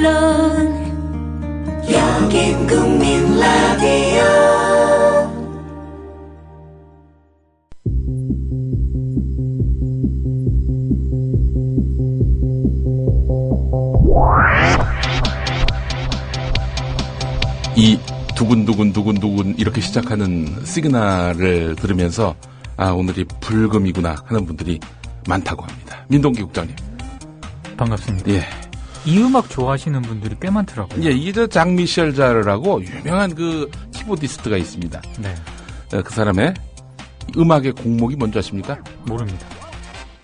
물론 여긴 국민 라디오. 이 두근두근 이렇게 시작하는 시그널을 들으면서 오늘이 불금이구나 하는 분들이 많다고 합니다. 민동기 국장님. 반갑습니다. 예. 이 음악 좋아하시는 분들이 꽤 많더라고요. 예, 이게 장미셸 자르라고 유명한 그 키보디스트가 있습니다. 네. 그 사람의 음악의 곡목이 뭔지 아십니까? 모릅니다.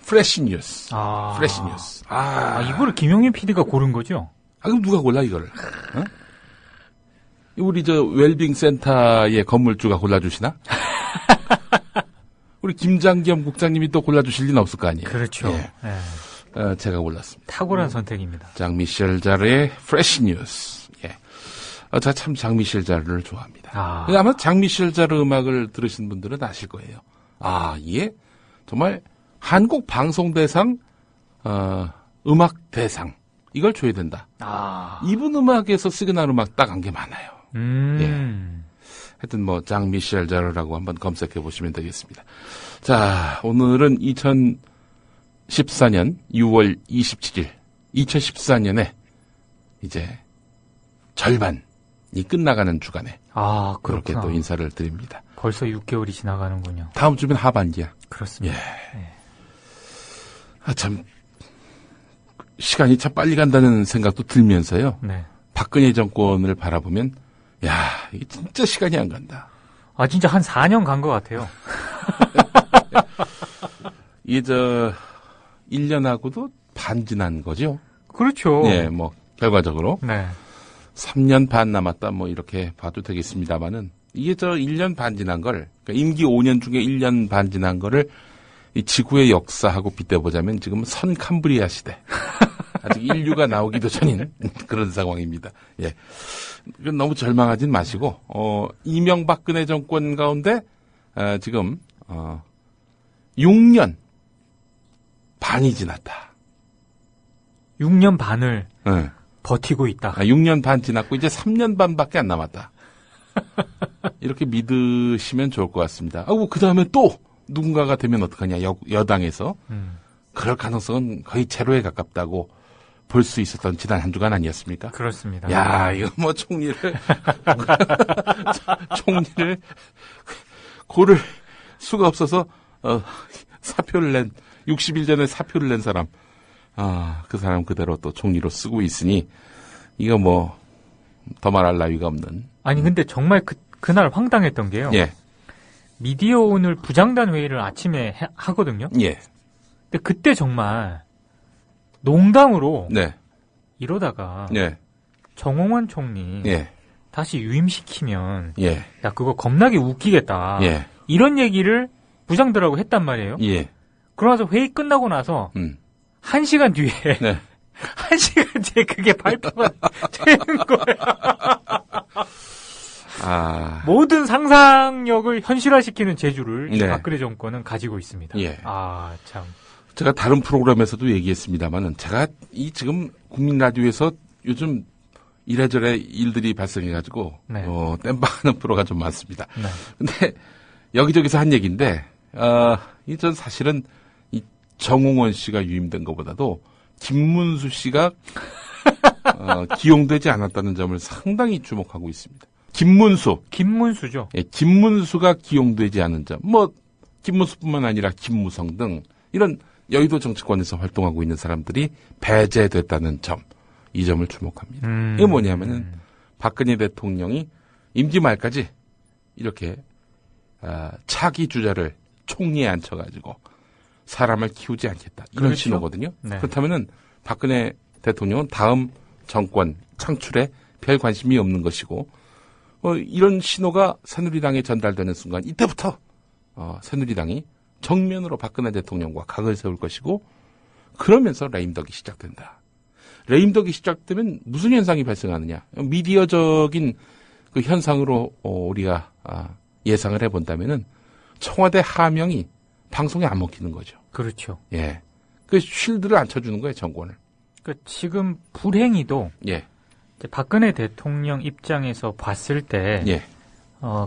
프레시 뉴스. 아. 프레시 뉴스. 이거를 김용민 PD가 고른 거죠? 그럼 누가 골라 이거를? 어? 우리 웰빙 센터의 건물주가 골라주시나? 우리 김장겸 국장님이 또 골라주실 리는 없을 거 아니에요. 그렇죠. 예. 예. 제가 골랐습니다. 탁월한 선택입니다. 장미셸 자르의 프레시 뉴스. 예. 제가 참 장미셸 자르를 좋아합니다. 아마 장미셸 자르 음악을 들으신 분들은 아실 거예요. 이게 정말 한국 방송대상, 음악 대상. 이걸 줘야 된다. 이분 음악에서 시그널 음악 딱 한 게 많아요. 예. 하여튼 장미셸 자르라고 한번 검색해 보시면 되겠습니다. 자, 오늘은 2014년 6월 27일. 2014년에 이제 절반이 끝나가는 주간에. 그렇게 또 인사를 드립니다. 벌써 6개월이 지나가는군요. 다음 주면 하반기야. 그렇습니다. 예. 참, 시간이 참 빨리 간다는 생각도 들면서요. 네. 박근혜 정권을 바라보면, 이게 진짜 시간이 안 간다. 진짜 한 4년 간 것 같아요. 이게 1년하고도 반 지난 거죠? 그렇죠. 예, 결과적으로. 네. 3년 반 남았다, 이렇게 봐도 되겠습니다만은, 이게 1년 반 지난 걸, 그러니까 임기 5년 중에 1년 반 지난 거를 이 지구의 역사하고 빗대보자면 지금 선캄브리아 시대. 아직 인류가 나오기도 전인 그런 상황입니다. 예. 너무 절망하진 마시고, 이명박근혜 정권 가운데, 지금, 6년 반이 지났다. 6년 반을 네. 버티고 있다. 6년 반 지났고, 이제 3년 반밖에 안 남았다. 이렇게 믿으시면 좋을 것 같습니다. 그 다음에 또 누군가가 되면 어떡하냐, 여당에서. 그럴 가능성은 거의 제로에 가깝다고 볼 수 있었던 지난 한 주간 아니었습니까? 그렇습니다. 이거 총리를 고를 수가 없어서, 사표를 낸, 60일 전에 사표를 낸 사람. 그 사람 그대로 또 총리로 쓰고 있으니, 이거 더 말할 나위가 없는. 근데 정말 그날 황당했던 게요. 예. 미디어 오늘 부장단 회의를 아침에 하거든요. 예. 근데 그때 정말 농담으로 네. 이러다가 예. 정홍원 총리 예. 다시 유임시키면 예. 그거 겁나게 웃기겠다. 예. 이런 얘기를 부장들하고 했단 말이에요. 예. 그러면서 회의 끝나고 나서 1시간 뒤에 네. 1시간 뒤에 그게 발표가 되는 거야. 모든 상상력을 현실화시키는 재주를 이 박근혜 정권은 가지고 있습니다. 예. 참. 제가 다른 프로그램에서도 얘기했습니다만은 제가 이 지금 국민 라디오에서 요즘 이래저래 일들이 발생해가지고 땜빵하는 프로가 좀 많습니다. 네. 근데 여기저기서 한 얘기인데 전 사실은 이 정홍원 씨가 유임된 것보다도 김문수 씨가 기용되지 않았다는 점을 상당히 주목하고 있습니다. 김문수죠. 예, 김문수가 기용되지 않은 점. 김문수뿐만 아니라 김무성 등 이런 여의도 정치권에서 활동하고 있는 사람들이 배제됐다는 점. 이 점을 주목합니다. 이게 뭐냐면은 박근혜 대통령이 임기 말까지 이렇게 차기 주자를 총리에 앉혀가지고 사람을 키우지 않겠다. 이런 그렇죠? 신호거든요. 네. 그렇다면은 박근혜 대통령은 다음 정권 창출에 별 관심이 없는 것이고 이런 신호가 새누리당에 전달되는 순간 이때부터 새누리당이 정면으로 박근혜 대통령과 각을 세울 것이고 그러면서 레임덕이 시작된다. 레임덕이 시작되면 무슨 현상이 발생하느냐. 미디어적인 그 현상으로 우리가 예상을 해본다면은 청와대 하명이 방송에 안 먹히는 거죠. 그렇죠. 예. 그 쉴드를 안 쳐주는 거예요, 정권을. 그러니까 지금 불행히도 예. 이제 박근혜 대통령 입장에서 봤을 때 예.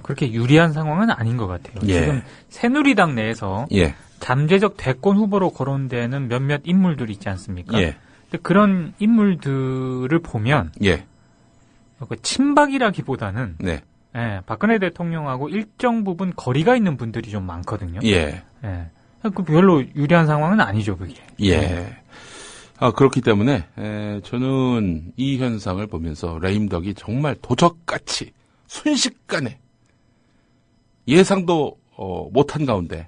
그렇게 유리한 상황은 아닌 것 같아요. 예. 지금 새누리당 내에서 예. 잠재적 대권 후보로 거론되는 몇몇 인물들이 있지 않습니까? 예. 근데 그런 인물들을 보면 예. 친박이라기보다는 네. 예, 박근혜 대통령하고 일정 부분 거리가 있는 분들이 좀 많거든요. 예. 예. 그 별로 유리한 상황은 아니죠, 그게. 예. 그렇기 때문에 저는 이 현상을 보면서 레임덕이 정말 도적같이 순식간에 예상도 못한 가운데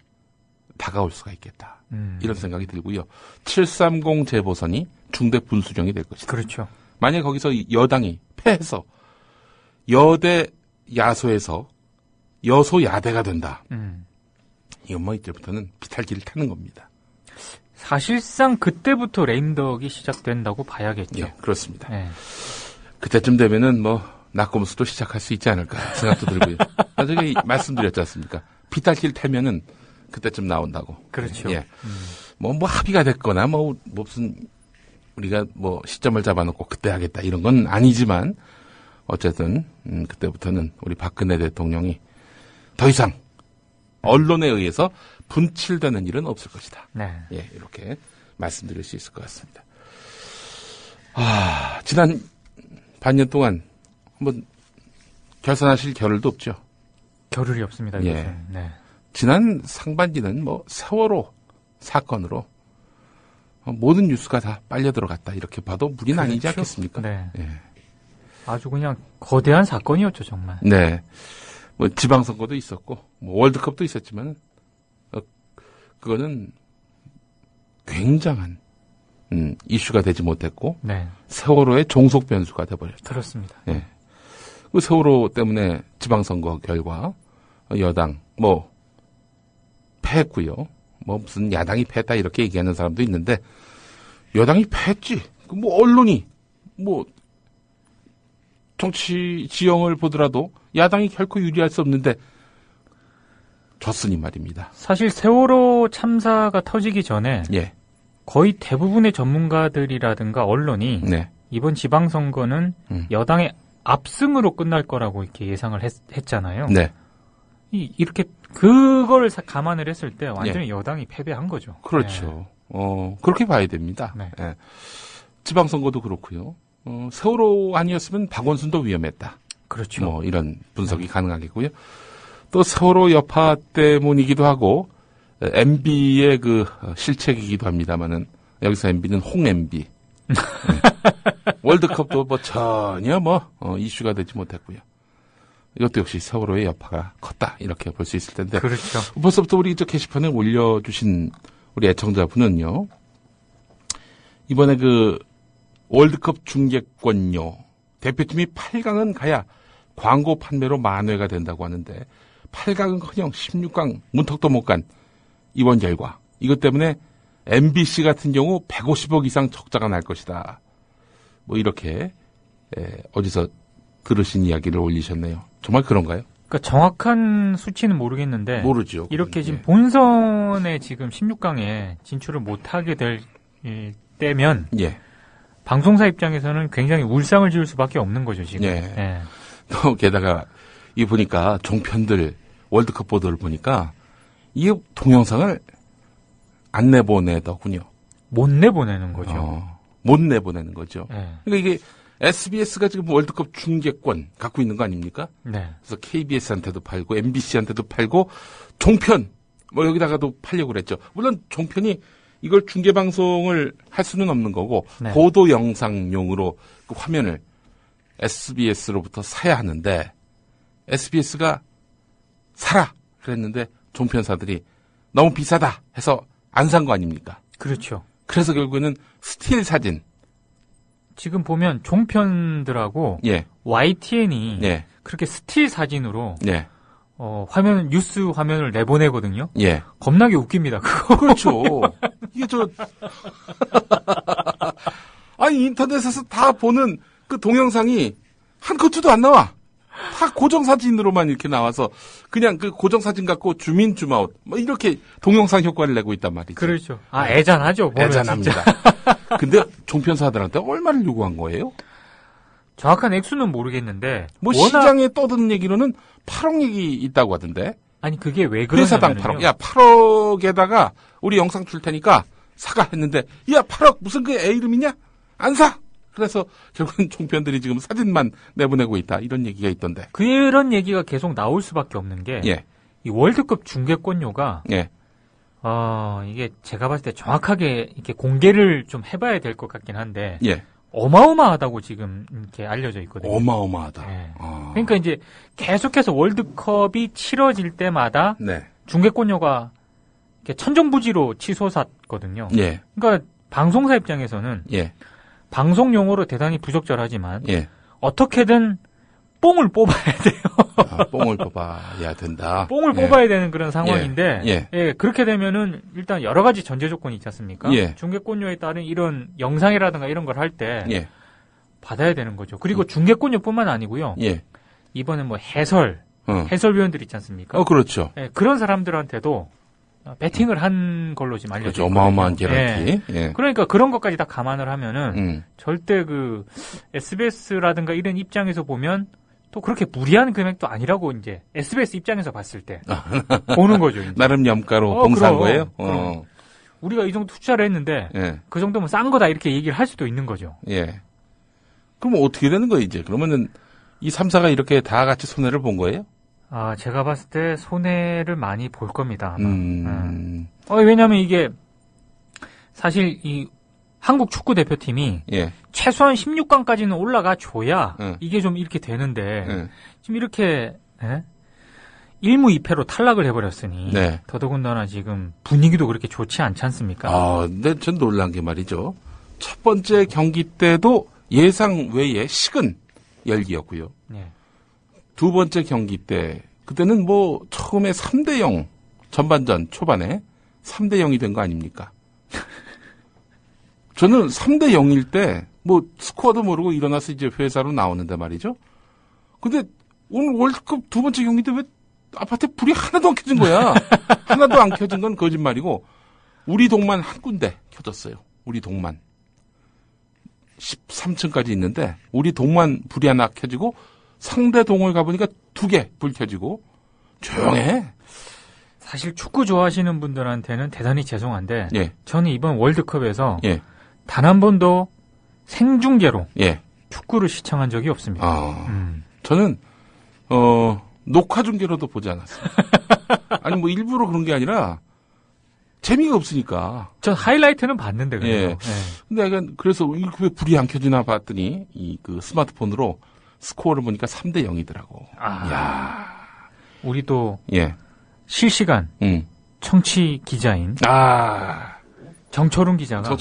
다가올 수가 있겠다. 이런 생각이 들고요. 730 재보선이 중대 분수령이 될 것이다. 그렇죠. 만약 거기서 여당이 패해서 여대 야소에서 여소 야대가 된다. 이건 뭐 이때부터는 비탈길을 타는 겁니다. 사실상 그때부터 레임덕이 시작된다고 봐야겠죠. 예, 그렇습니다. 예. 그때쯤 되면은 뭐 낙검수도 시작할 수 있지 않을까 생각도 들고요. 나중에 말씀드렸지 않습니까? 비탈길 타면은 그때쯤 나온다고. 그렇죠. 예. 뭐 합의가 됐거나 무슨 우리가 시점을 잡아놓고 그때 하겠다 이런 건 아니지만 어쨌든 그때부터는 우리 박근혜 대통령이 더 이상 언론에 의해서 분칠되는 일은 없을 것이다. 네. 예, 이렇게 말씀드릴 수 있을 것 같습니다. 지난 반년 동안 한번 결산하실 겨를도 없죠. 겨를이 없습니다. 예. 이것은. 네. 지난 상반기는 세월호 사건으로 모든 뉴스가 다 빨려 들어갔다 이렇게 봐도 무리는 아니지 그렇죠? 않겠습니까? 네. 예. 아주 그냥 거대한 사건이었죠, 정말. 네. 지방선거도 있었고 월드컵도 있었지만 그거는 굉장한 이슈가 되지 못했고 네. 세월호의 종속 변수가 돼버렸다. 그렇습니다. 예. 그 세월호 때문에 지방선거 결과 여당 패했고요. 무슨 야당이 패했다 이렇게 얘기하는 사람도 있는데 여당이 패했지. 언론이 정치 지형을 보더라도 야당이 결코 유리할 수 없는데 졌으니 말입니다. 사실 세월호 참사가 터지기 전에 예. 거의 대부분의 전문가들이라든가 언론이 네. 이번 지방선거는 여당의 압승으로 끝날 거라고 이렇게 예상을 했잖아요. 네. 이렇게 그걸 감안을 했을 때 완전히 여당이 패배한 거죠. 그렇죠. 그렇게 봐야 됩니다. 네. 예. 지방선거도 그렇고요. 세월호 아니었으면 박원순도 위험했다. 그렇죠. 이런 분석이 가능하겠고요. 또 세월호 여파 때문이기도 하고 MB의 그 실책이기도 합니다만은 여기서 MB는 홍 MB. 네. 월드컵도 전혀 이슈가 되지 못했고요. 이것도 역시 세월호의 여파가 컸다 이렇게 볼 수 있을 텐데. 그렇죠. 벌써부터 우리 저 게시판에 올려주신 우리 애청자분은요. 이번에 그 월드컵 중계권료 대표팀이 8강은 가야 광고 판매로 만회가 된다고 하는데 8강은커녕 16강 문턱도 못 간 이번 결과 이것 때문에 MBC 같은 경우 150억 이상 적자가 날 것이다. 이렇게 어디서 들으신 이야기를 올리셨네요. 정말 그런가요? 그러니까 정확한 수치는 모르겠는데 모르죠. 이렇게 지금 본선에 지금 16강에 진출을 못하게 될 때면 예. 방송사 입장에서는 굉장히 울상을 지을 수밖에 없는 거죠 지금. 예. 예. 또 게다가 이 보니까 종편들 월드컵 보도를 보니까 이 동영상을 안 내보내더군요. 못 내보내는 거죠. 못 내보내는 거죠. 예. 그러니까 이게 SBS가 지금 월드컵 중계권 갖고 있는 거 아닙니까? 네. 그래서 KBS한테도 팔고 MBC한테도 팔고 종편 여기다가도 팔려고 그랬죠. 물론 종편이 이걸 중계방송을 할 수는 없는 거고 네. 보도 영상용으로 그 화면을 SBS로부터 사야 하는데 SBS가 사라 그랬는데 종편사들이 너무 비싸다 해서 안 산 거 아닙니까? 그렇죠. 그래서 결국에는 스틸 사진. 지금 보면 종편들하고 예. YTN이 예. 그렇게 스틸 사진으로 예. 뉴스 화면을 내보내거든요. 예. 겁나게 웃깁니다, 그거. 그렇죠. 이게 아니, 인터넷에서 다 보는 그 동영상이 한 커트도 안 나와. 다 다 고정 사진으로만 이렇게 나와서 그냥 그 고정 사진 갖고 줌인 줌아웃 뭐 이렇게 동영상 효과를 내고 있단 말이죠. 그렇죠. 애잔하죠. 보면 애잔합니다. 근데 종편사들한테 얼마를 요구한 거예요? 정확한 액수는 모르겠는데 뭐 시장에 떠드는 얘기로는 8억 얘기 있다고 하던데. 아니 그게 왜 회사당 그러냐면요. 8억. 야 8억에다가 우리 영상 줄 테니까 사가 했는데 야 8억 무슨 그 애 이름이냐? 안 사. 그래서 결국은 종편들이 지금 사진만 내보내고 있다 이런 얘기가 있던데. 그런 얘기가 계속 나올 수밖에 없는 게 이 월드컵 중계권료가 이게 제가 봤을 때 정확하게 이렇게 공개를 좀 해봐야 될 것 같긴 한데 어마어마하다고 지금 이렇게 알려져 있거든요. 어마어마하다. 그러니까 이제 계속해서 월드컵이 치러질 때마다 중계권료가 이렇게 천정부지로 치솟았거든요. 그러니까 방송사 입장에서는 방송용어로 대단히 부적절하지만 어떻게든 뽕을 뽑아야 돼요. 뽕을 뽑아야 된다. 뽕을 뽑아야 되는 그런 상황인데 그렇게 되면은 일단 여러 가지 전제 조건이 있지 않습니까? 중계권료에 따른 이런 영상이라든가 이런 걸 할 때 받아야 되는 거죠. 그리고 중계권료뿐만 아니고요. 이번에 뭐 해설위원들 있지 않습니까? 그렇죠. 그런 사람들한테도 배팅을 한 걸로 지금 알려져 있거든요. 어마어마한 개런티. 그러니까 그런 것까지 다 감안을 하면은 절대 그 SBS라든가 이런 입장에서 보면 또 그렇게 무리한 금액도 아니라고 이제 SBS 입장에서 봤을 때 보는 거죠. 이제. 나름 염가로 봉사한 거예요? 우리가 이 정도 투자를 했는데 그 정도면 싼 거다 이렇게 얘기를 할 수도 있는 거죠. 그럼 어떻게 되는 거예요 이제? 그러면은 이 3사가 이렇게 다 같이 손해를 본 거예요? 제가 봤을 때 손해를 많이 볼 겁니다. 왜냐하면 이게 사실 이 한국 축구 대표팀이 최소한 16강까지는 올라가 줘야 이게 좀 이렇게 되는데 지금 이렇게 1무 2패로 탈락을 해버렸으니 더더군다나 지금 분위기도 그렇게 좋지 않지 않습니까? 근데 전 놀란 게 말이죠. 첫 번째 경기 때도 예상 외에 식은 열기였고요. 두 번째 경기 때 그때는 뭐 처음에 3대0 전반전 초반에 3대0이 된 거 아닙니까? 저는 3대0일 때 뭐 스코어도 모르고 일어나서 이제 회사로 나오는데 말이죠. 근데 오늘 월드컵 두 번째 경기 때 왜 아파트에 불이 하나도 안 켜진 거야? 하나도 안 켜진 건 거짓말이고 우리 동만 한 군데 켜졌어요. 우리 동만. 13층까지 있는데 우리 동만 불이 하나 켜지고 상대 동을 가보니까 2개 불 켜지고 조용해. 사실 축구 좋아하시는 분들한테는 대단히 죄송한데 저는 이번 월드컵에서 단 한 번도 생중계로 축구를 시청한 적이 없습니다. 저는 녹화 중계로도 보지 않았어요. 아니 뭐 일부러 그런 게 아니라 재미가 없으니까. 전 하이라이트는 봤는데 그래요. 근데 약간 그래서 왜 불이 안 켜지나 봤더니 이 그 스마트폰으로 스코어를 보니까 3대0이더라고. 야. 우리 또 실시간 청취 기자인 정철웅 기자가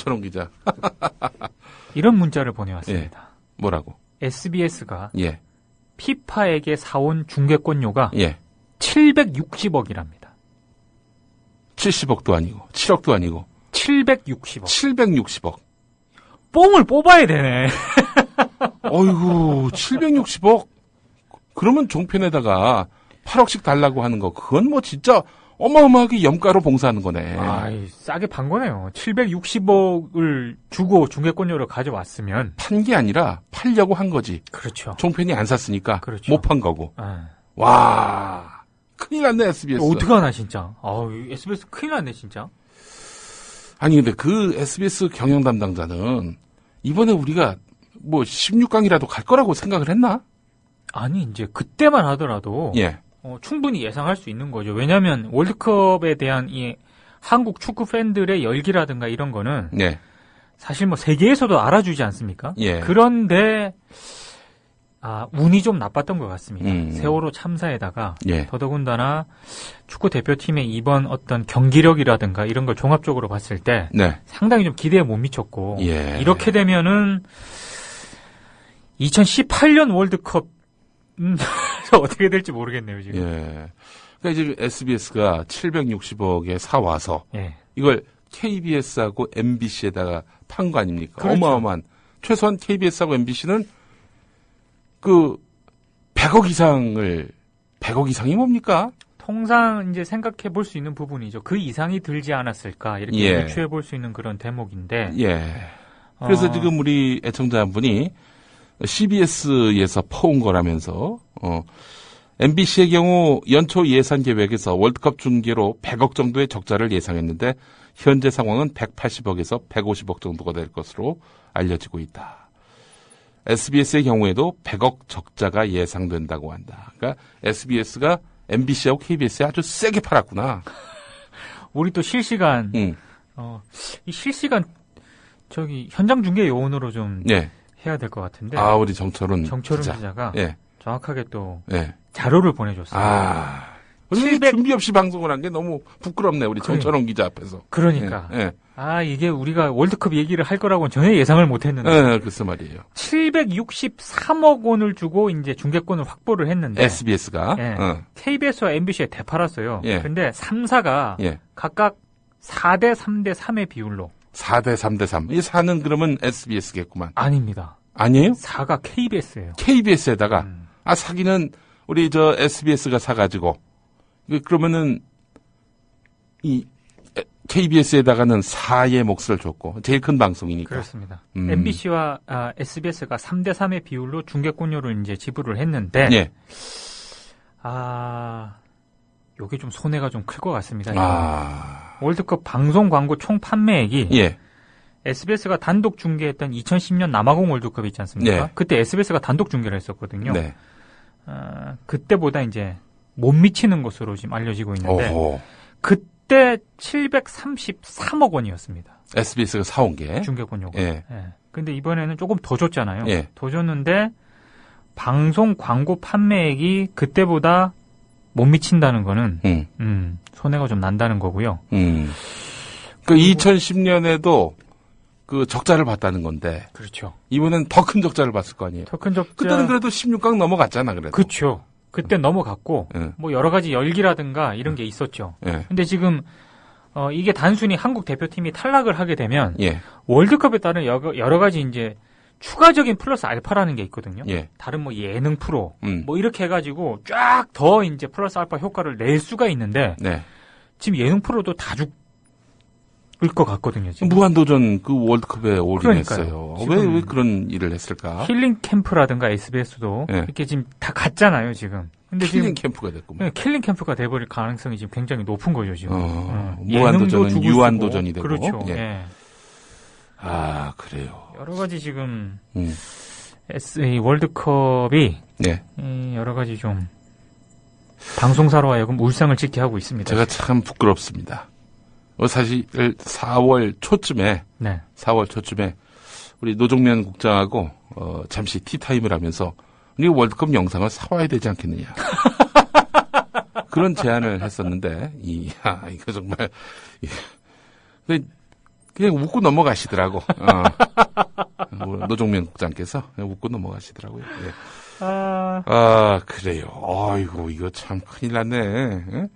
이런 문자를 보내왔습니다. 뭐라고? SBS가 피파에게 사온 중계권료가 760억이랍니다. 70억도 아니고 7억도 아니고 760억. 760억. 뽕을 뽑아야 되네. 어이구 760억. 그러면 종편에다가 8억씩 달라고 하는 거 그건 뭐 진짜 어마어마하게 염가로 봉사하는 거네. 싸게 판 거네요. 760억을 주고 중계권료를 가져왔으면 판 게 아니라 팔려고 한 거지. 그렇죠. 종편이 안 샀으니까 그렇죠. 못 판 거고. 와 큰일 났네 SBS. 어떡하나 진짜. SBS 큰일 났네 진짜. 아니 근데 그 SBS 경영 담당자는 이번에 우리가 뭐 16강이라도 갈 거라고 생각을 했나? 아니 이제 그때만 하더라도 충분히 예상할 수 있는 거죠. 왜냐하면 월드컵에 대한 이 한국 축구 팬들의 열기라든가 이런 거는 사실 뭐 세계에서도 알아주지 않습니까? 그런데 운이 좀 나빴던 것 같습니다. 세월호 참사에다가 더더군다나 축구 대표팀의 이번 어떤 경기력이라든가 이런 걸 종합적으로 봤을 때 상당히 좀 기대에 못 미쳤고 이렇게 되면은 2018년 월드컵 어떻게 될지 모르겠네요 지금. 그러니까 이제 SBS가 760억에 사와서 이걸 KBS하고 MBC에다가 판 거 아닙니까? 그렇죠. 어마어마한 최소한 KBS하고 MBC는 그 100억 이상이 뭡니까? 통상 이제 생각해 볼 수 있는 부분이죠. 그 이상이 들지 않았을까 이렇게 유추해 볼 수 있는 그런 대목인데. 예. 그래서 지금 우리 애청자 한 분이 CBS에서 퍼온 거라면서 MBC의 경우 연초 예산 계획에서 월드컵 중계로 100억 정도의 적자를 예상했는데 현재 상황은 180억에서 150억 정도가 될 것으로 알려지고 있다. SBS의 경우에도 100억 적자가 예상된다고 한다. 그러니까 SBS가 MBC하고 KBS에 아주 세게 팔았구나. 우리 또 실시간, 이 실시간, 현장 중계 요원으로 좀 해야 될 것 같은데. 아, 우리 정철훈 기자가 정확하게 또 자료를 보내줬어요. 준비 없이 방송을 한 게 너무 부끄럽네, 우리 정철훈 기자 앞에서. 그러니까. 이게 우리가 월드컵 얘기를 할 거라고는 전혀 예상을 못 했는데. 글쎄 말이에요. 763억 원을 주고 이제 중계권을 확보를 했는데. SBS가. KBS와 MBC에 대팔았어요. 근데 3사가 각각 4대 3대 3의 비율로. 4대 3대 3. 이 4는 그러면 SBS겠구만. 아닙니다. 아니에요? 4가 KBS예요. KBS에다가. 사기는 우리 SBS가 사가지고. 그러면은 이 KBS에다가는 4의 몫을 줬고 제일 큰 방송이니까. 그렇습니다. MBC와 SBS가 3대 3의 비율로 중계권료를 이제 지불을 했는데 요게 좀 손해가 좀 클 것 같습니다. 월드컵 방송 광고 총 판매액이 SBS가 단독 중계했던 2010년 남아공 월드컵 있지 않습니까? 그때 SBS가 단독 중계를 했었거든요. 그때보다 이제 못 미치는 것으로 지금 알려지고 있는데 그때 733억 원이었습니다. SBS가 사온 게 중계권료가. 근데 이번에는 조금 더 줬잖아요. 더 줬는데 방송 광고 판매액이 그때보다 못 미친다는 거는 손해가 좀 난다는 거고요. 그 2010년에도 그 적자를 봤다는 건데. 그렇죠. 이번엔 더 큰 적자를 봤을 거 아니에요. 더 큰 적자. 그때는 그래도 16강 넘어갔잖아, 그래도. 그렇죠. 그때 넘어갔고 뭐 여러 가지 열기라든가 이런 게 있었죠. 근데 지금 이게 단순히 한국 대표팀이 탈락을 하게 되면 월드컵에 따른 여러 가지 이제 추가적인 플러스 알파라는 게 있거든요. 다른 뭐 예능 프로 뭐 이렇게 해가지고 쫙 더 이제 플러스 알파 효과를 낼 수가 있는데 지금 예능 프로도 다 죽을 것 같거든요. 지금. 무한도전 그 월드컵에 올인했어요. 왜 그런 일을 했을까? 힐링 캠프라든가 SBS도 이렇게 지금 다 갔잖아요, 지금. 근데 킬링 캠프가 됐구만. 킬링 캠프가 돼버릴 가능성이 지금 굉장히 높은 거죠, 지금. 무한도전은 유한도전이 되고. 그렇죠. 그래요. 여러 가지 지금 월드컵이 여러 가지 좀 방송사로 하여금 울상을 짓게 하고 있습니다. 제가 참 부끄럽습니다. 사실 4월 초쯤에 우리 노종면 국장하고 잠시 티타임을 하면서 우리 월드컵 영상을 사와야 되지 않겠느냐. 그런 제안을 했었는데 이거 정말 그냥 웃고 넘어가시더라고. 노종면 국장께서 그냥 웃고 넘어가시더라고요. 그래요. 아이고 이거 참 큰일 났네.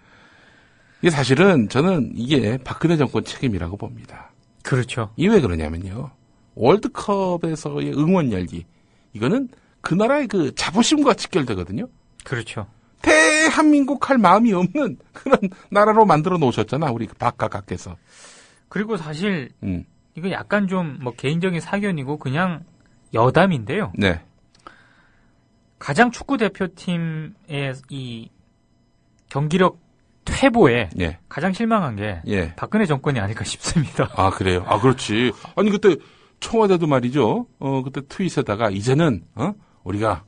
이게 사실은 저는 이게 박근혜 정권 책임이라고 봅니다. 그렇죠. 이게 왜 그러냐면요. 월드컵에서의 응원 열기 이거는 그 나라의 그 자부심과 직결되거든요. 그렇죠. 대한민국 할 마음이 없는 그런 나라로 만들어 놓으셨잖아. 우리 박각각께서. 그리고 사실 이거 약간 좀 뭐 개인적인 사견이고 그냥 여담인데요. 가장 축구 대표팀의 이 경기력 퇴보에 가장 실망한 게 박근혜 정권이 아닐까 싶습니다. 그래요? 그렇지. 아니 그때 청와대도 말이죠. 그때 트윗에다가 이제는 우리가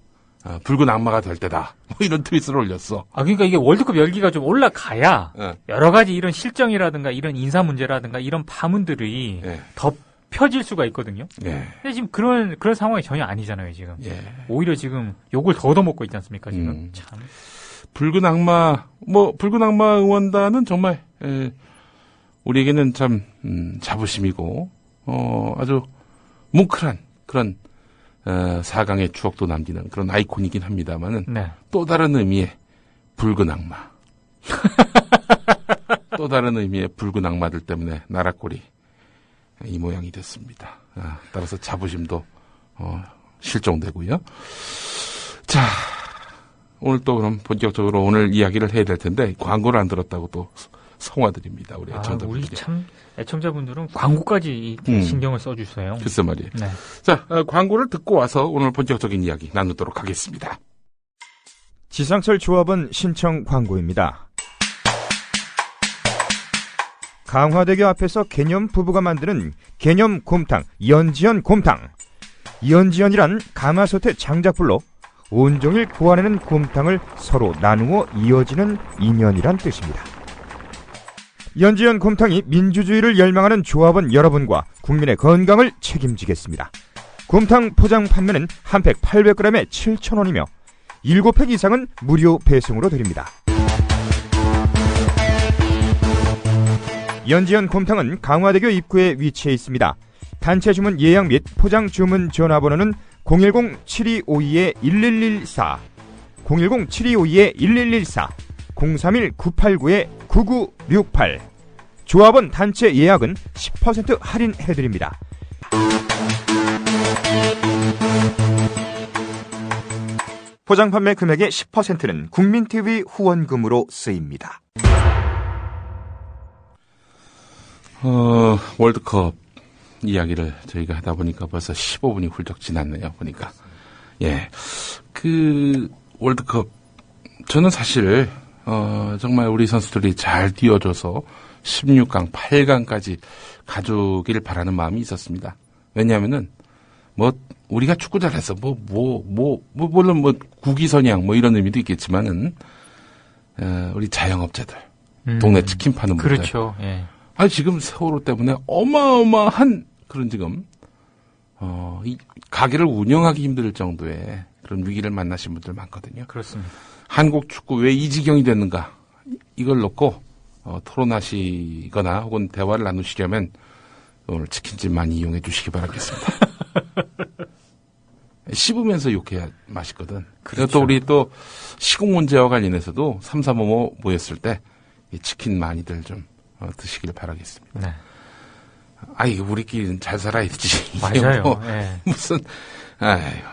붉은 악마가 될 때다. 뭐 이런 트윗을 올렸어. 그러니까 이게 월드컵 열기가 좀 올라가야 여러 가지 이런 실정이라든가 이런 인사 문제라든가 이런 파문들이 더 펴질 수가 있거든요. 근데 지금 그런 상황이 전혀 아니잖아요, 지금. 오히려 지금 욕을 더 얻어먹고 있지 않습니까, 지금. 참. 붉은 악마 응원단은 정말 우리에게는 참 자부심이고 아주 뭉클한 그런 4강의 추억도 남기는 그런 아이콘이긴 합니다만은 또 다른 의미의 붉은 악마. 또 다른 의미의 붉은 악마들 때문에 나라 꼴이 이 모양이 됐습니다. 따라서 자부심도 실종되고요. 자, 오늘 또 그럼 본격적으로 오늘 이야기를 해야 될 텐데 광고를 안 들었다고 또 성화드립니다. 우리 애청자분들. 우리 참 애청자분들은 광고까지 신경을 써주세요. 글쎄 말이에요. 네. 자, 광고를 듣고 와서 오늘 본격적인 이야기 나누도록 하겠습니다. 지상철 조합원 신청 광고입니다. 강화대교 앞에서 개념 부부가 만드는 개념 곰탕 연지연 곰탕. 연지연이란 가마솥의 장작불로 온종일 구워내는 곰탕을 서로 나누어 이어지는 인연이란 뜻입니다. 연지연 곰탕이 민주주의를 열망하는 조합원 여러분과 국민의 건강을 책임지겠습니다. 곰탕 포장 판매는 한 팩 800g에 7,000원이며 7팩 이상은 무료 배송으로 드립니다. 연지연 곰탕은 강화대교 입구에 위치해 있습니다. 단체 주문 예약 및 포장 주문 전화번호는 010-7252-1114, 010-7252-1114, 031-989-9968. 조합원 단체 예약은 10% 할인해드립니다. 포장 판매 금액의 10%는 국민TV 후원금으로 쓰입니다. 월드컵 이야기를 저희가 하다 보니까 벌써 15분이 훌쩍 지났네요. 보니까. 예. 월드컵 저는 사실 정말 우리 선수들이 잘 뛰어줘서 16강, 8강까지 가주길 바라는 마음이 있었습니다. 왜냐하면은 우리가 축구 잘해서 물론 국위선양 이런 의미도 있겠지만은 우리 자영업자들, 동네 치킨 파는 분들. 그렇죠. 예. 지금 세월호 때문에 어마어마한 그런 지금 이 가게를 운영하기 힘들 정도의 그런 위기를 만나신 분들 많거든요. 그렇습니다. 한국 축구 왜 이 지경이 됐는가 이걸 놓고 토론하시거나 혹은 대화를 나누시려면 오늘 치킨집 많이 이용해 주시기 바라겠습니다. 씹으면서 욕해야 맛있거든. 그렇죠. 또 우리 또 시공 문제와 관련해서도 3355 모였을 때 이 치킨 많이들 좀 드시길 바라겠습니다. 네. 우리끼리는 잘 살아야지. 맞아요. 예. 무슨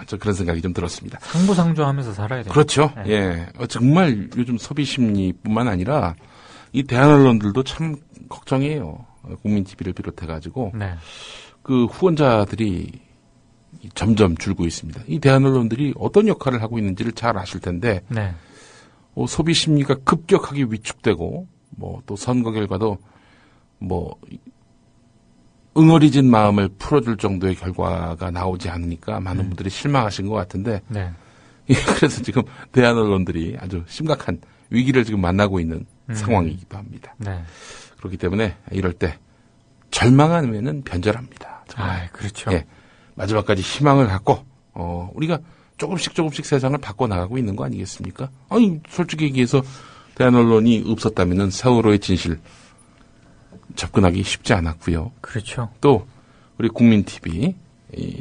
저 그런 생각이 좀 들었습니다. 상부상조하면서 살아야 돼요. 그렇죠. 예. 정말 요즘 소비 심리뿐만 아니라 이 대한 언론들도 참 걱정이에요. 국민TV를 비롯해가지고 네. 그 후원자들이 점점 줄고 있습니다. 이 대한 언론들이 어떤 역할을 하고 있는지를 잘 아실 텐데 네. 소비 심리가 급격하게 위축되고 또 선거 결과도 응어리진 마음을 풀어줄 정도의 결과가 나오지 않으니까 많은 분들이 실망하신 것 같은데 네. 그래서 지금 대한 언론들이 아주 심각한 위기를 지금 만나고 있는 상황이기도 합니다. 네. 그렇기 때문에 이럴 때 절망하면은 변절합니다. 정말. 그렇죠. 예, 마지막까지 희망을 갖고 우리가 조금씩 세상을 바꿔나가고 있는 거 아니겠습니까? 솔직히 얘기해서 대한 언론이 없었다면은 세월호의 진실 접근하기 쉽지 않았고요. 그렇죠. 또 우리 국민TV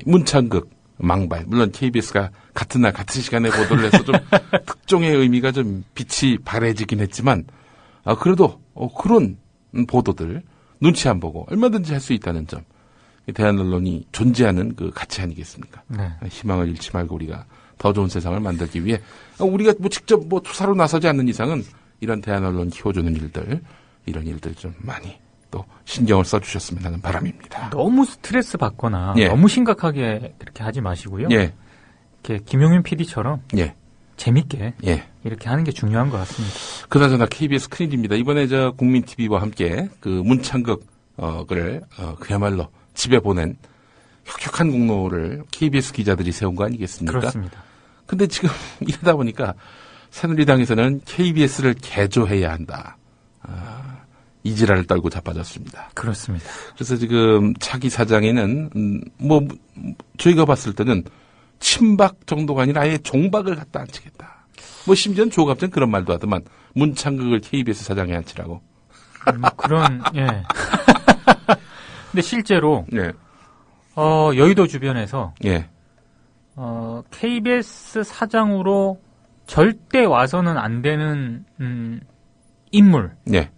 문창극 망발 물론 KBS가 같은 날 같은 시간에 보도를 해서 좀 특종의 의미가 좀 빛이 바래지긴 했지만 그래도 그런 보도들 눈치 안 보고 얼마든지 할 수 있다는 점 대한 언론이 존재하는 그 가치 아니겠습니까? 네. 희망을 잃지 말고 우리가 더 좋은 세상을 만들기 위해 우리가 직접 투사로 나서지 않는 이상은 이런 대한 언론 키워주는 일들 이런 일들 좀 많이 또 신경을 써주셨으면 하는 바람입니다. 너무 스트레스 받거나 예. 너무 심각하게 그렇게 하지 마시고요. 예. 이렇게 김용윤 PD처럼 예. 재밌게 예. 이렇게 하는 게 중요한 것 같습니다. 그나저나 KBS 큰일입니다. 이번에 국민TV와 함께 그 문창극을 그야말로 집에 보낸 혁혁한 공로를 KBS 기자들이 세운 거 아니겠습니까? 그렇습니다. 근데 지금 이러다 보니까 새누리당에서는 KBS를 개조해야 한다. 이지랄을 떨고 자빠졌습니다. 그렇습니다. 그래서 지금 차기 사장에는 저희가 봤을 때는 친박 정도가 아니라 아예 종박을 갖다 앉히겠다. 심지어는 조갑전 그런 말도 하더만 문창극을 KBS 사장에 앉히라고. 예. 근데 실제로 예. 여의도 주변에서 예. KBS 사장으로 절대 와서는 안 되는 인물. 예.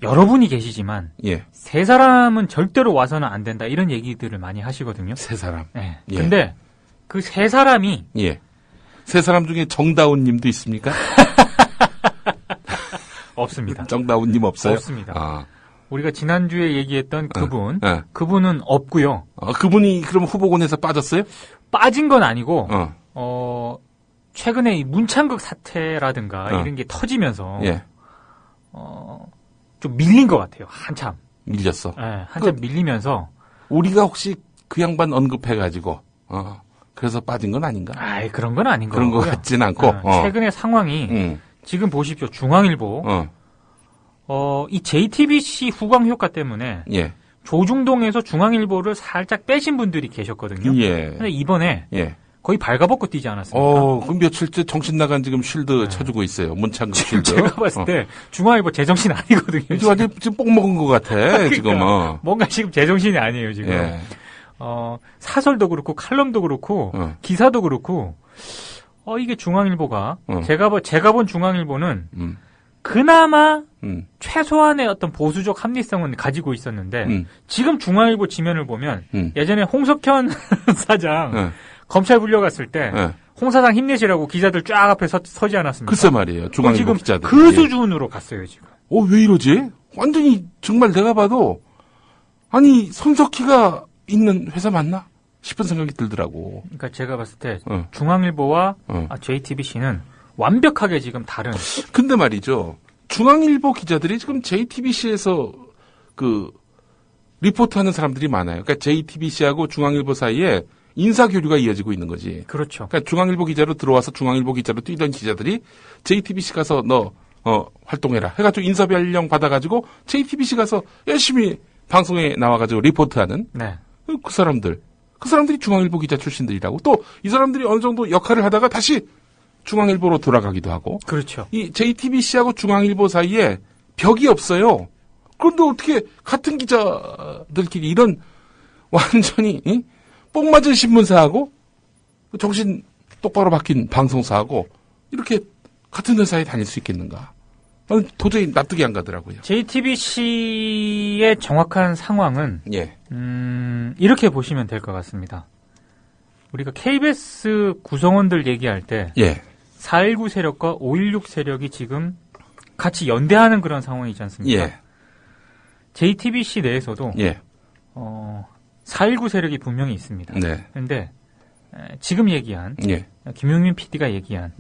여러분이 계시지만 예. 세 사람은 절대로 와서는 안 된다 이런 얘기들을 많이 하시거든요. 세 사람. 예. 예. 근데 그 세 사람이 예. 세 사람 중에 정다운 님도 있습니까? 없습니다. 정다운 님 없어요? 없습니다. 아. 우리가 지난주에 얘기했던 그분, 그분은 없고요. 그분이 그럼 후보군에서 빠졌어요? 빠진 건 아니고, 최근에 이 문창극 사태라든가 이런 게 터지면서, 예. 좀 밀린 것 같아요. 한참. 밀렸어. 네, 한참 밀리면서. 우리가 혹시 그 양반 언급해가지고, 그래서 빠진 건 아닌가? 아이, 그런 건 아닌 그런 거고요. 것 같진 않고. 최근의 상황이, 지금 보십시오. 중앙일보. 이 JTBC 후광 효과 때문에. 예. 조중동에서 중앙일보를 살짝 빼신 분들이 계셨거든요. 예. 근데 이번에. 예. 거의 발가벗고 뛰지 않았습니까? 그 며칠째 정신 나간 지금 쉴드 쳐주고 있어요. 문창극 쉴드. 제가 봤을 때 중앙일보 제정신 아니거든요. 지금 뽕 먹은 것 같아. 그러니까 지금. 뭔가 지금 제정신이 아니에요. 지금. 예. 사설도 그렇고 칼럼도 그렇고 기사도 그렇고 이게 중앙일보가 제가 본 중앙일보는 그나마 최소한의 어떤 보수적 합리성은 가지고 있었는데 지금 중앙일보 지면을 보면 예전에 홍석현 사장 검찰 불려갔을 때 홍 사장 힘내시라고 기자들 쫙 앞에 서지 않았습니까? 글쎄 말이에요. 중앙일보 기자들. 그 수준으로 갔어요 지금. 왜 이러지? 완전히 정말 내가 봐도 아니 손석희가 있는 회사 맞나 싶은 생각이 들더라고. 그러니까 제가 봤을 때 중앙일보와 JTBC는 완벽하게 지금 다른. 근데 말이죠. 중앙일보 기자들이 지금 JTBC에서 리포트하는 사람들이 많아요. 그러니까 JTBC하고 중앙일보 사이에 인사교류가 이어지고 있는 거지. 그렇죠. 그러니까 중앙일보 기자로 들어와서 중앙일보 기자로 뛰던 기자들이 JTBC 가서 너 활동해라 해가지고 인사비 연령 받아가지고 JTBC 가서 열심히 방송에 나와가지고 리포트하는. 네. 그 사람들이 중앙일보 기자 출신들이라고. 또 이 사람들이 어느 정도 역할을 하다가 다시 중앙일보로 돌아가기도 하고. 그렇죠. 이 JTBC하고 중앙일보 사이에 벽이 없어요. 그런데 어떻게 같은 기자들끼리 이런 완전히 뽕 맞은 신문사하고 정신 똑바로 박힌 방송사하고 이렇게 같은 회사에 다닐 수 있겠는가? 나는 도저히 납득이 안 가더라고요. JTBC의 정확한 상황은 이렇게 보시면 될 것 같습니다. 우리가 KBS 구성원들 얘기할 때 4.19 세력과 5.16 세력이 지금 같이 연대하는 그런 상황이지 않습니까? JTBC 내에서도 4.19 세력이 분명히 있습니다. 그런데 지금 얘기한 김용민 PD가 얘기한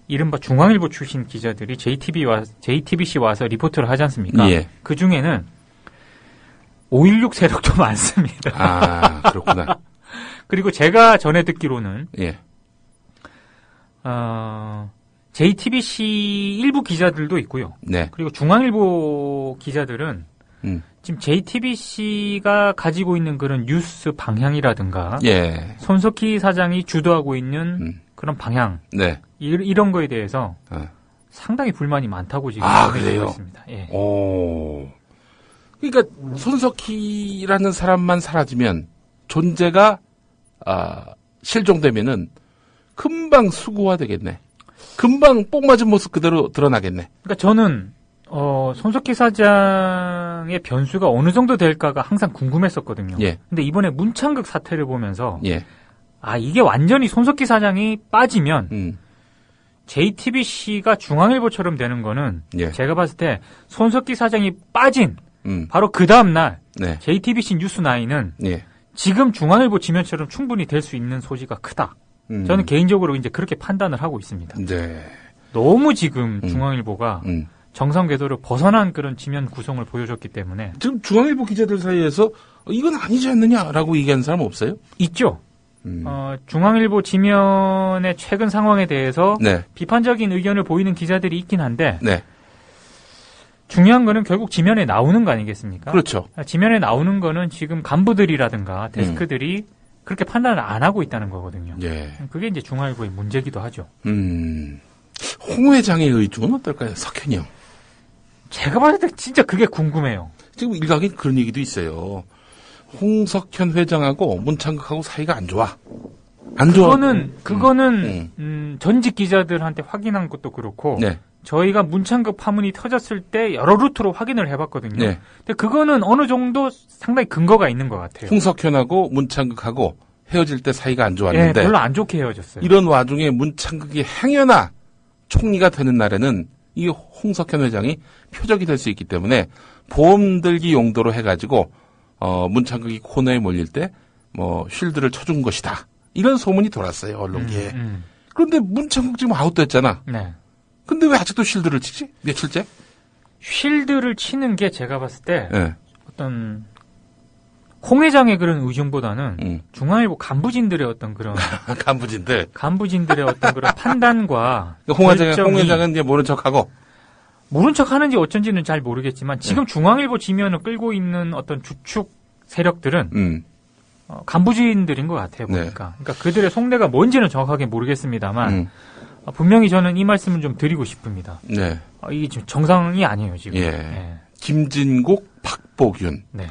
이른바 중앙일보 출신 기자들이 JTBC 와서 리포트를 하지 않습니까? 그 중에는 5.16 세력도 많습니다. 아, 그렇구나. 그리고 제가 전에 듣기로는 JTBC 일부 기자들도 있고요. 그리고 중앙일보 기자들은 지금 JTBC가 가지고 있는 그런 뉴스 방향이라든가 손석희 사장이 주도하고 있는 그런 방향 이런 거에 대해서 상당히 불만이 많다고 지금 그래요? 있습니다. 그러니까 손석희라는 사람만 사라지면 존재가 실종되면은 금방 수구화되겠네. 금방 뽕 맞은 모습 그대로 드러나겠네. 그러니까 저는 손석희 사장의 변수가 어느 정도 될까가 항상 궁금했었거든요. 근데 이번에 문창극 사태를 보면서 이게 완전히 손석희 사장이 빠지면 JTBC가 중앙일보처럼 되는 거는 제가 봤을 때 손석희 사장이 빠진 바로 그 다음 날 JTBC 뉴스9은 지금 중앙일보 지면처럼 충분히 될 수 있는 소지가 크다. 저는 개인적으로 이제 그렇게 판단을 하고 있습니다. 너무 지금 중앙일보가 정상 궤도를 벗어난 그런 지면 구성을 보여줬기 때문에 지금 중앙일보 기자들 사이에서 이건 아니지 않느냐라고 얘기하는 사람 없어요? 있죠. 중앙일보 지면의 최근 상황에 대해서 비판적인 의견을 보이는 기자들이 있긴 한데 중요한 거는 결국 지면에 나오는 거 아니겠습니까? 그렇죠. 지면에 나오는 거는 지금 간부들이라든가 데스크들이 그렇게 판단을 안 하고 있다는 거거든요. 그게 이제 중앙일보의 문제기도 하죠. 홍 회장의 의중은 어떨까요? 석현이 형. 제가 봤을 때 진짜 그게 궁금해요. 지금 일각에 그런 얘기도 있어요. 홍석현 회장하고 문창극하고 사이가 안 좋아. 안 좋아. 그거는 전직 기자들한테 확인한 것도 그렇고 저희가 문창극 파문이 터졌을 때 여러 루트로 확인을 해봤거든요. 근데 그거는 어느 정도 상당히 근거가 있는 것 같아요. 홍석현하고 문창극하고 헤어질 때 사이가 안 좋았는데. 예, 별로 안 좋게 헤어졌어요. 이런 와중에 문창극이 행여나 총리가 되는 날에는 이 홍석현 회장이 표적이 될 수 있기 때문에 보험 들기 용도로 해가지고 문창극이 코너에 몰릴 때 쉴드를 쳐준 것이다. 이런 소문이 돌았어요, 언론계에. 그런데 문창극 지금 아웃됐잖아. 네. 근데 왜 아직도 쉴드를 치지? 며칠째? 쉴드를 치는 게 제가 봤을 때 네. 어떤 홍 회장의 그런 의중보다는 중앙일보 간부진들의 어떤 그런 간부진들의 어떤 그런 판단과 홍 회장은 이제 모른 척하고 모른 척하는지 어쩐지는 잘 모르겠지만 지금 네. 중앙일보 지면을 끌고 있는 어떤 주축 세력들은 간부진들인 것 같아요 보니까. 네. 그러니까 그들의 속내가 뭔지는 정확하게 모르겠습니다만 분명히 저는 이 말씀을 좀 드리고 싶습니다. 네. 이게 지금 정상이 아니에요 지금. 예. 네. 김진국, 박보균. 네.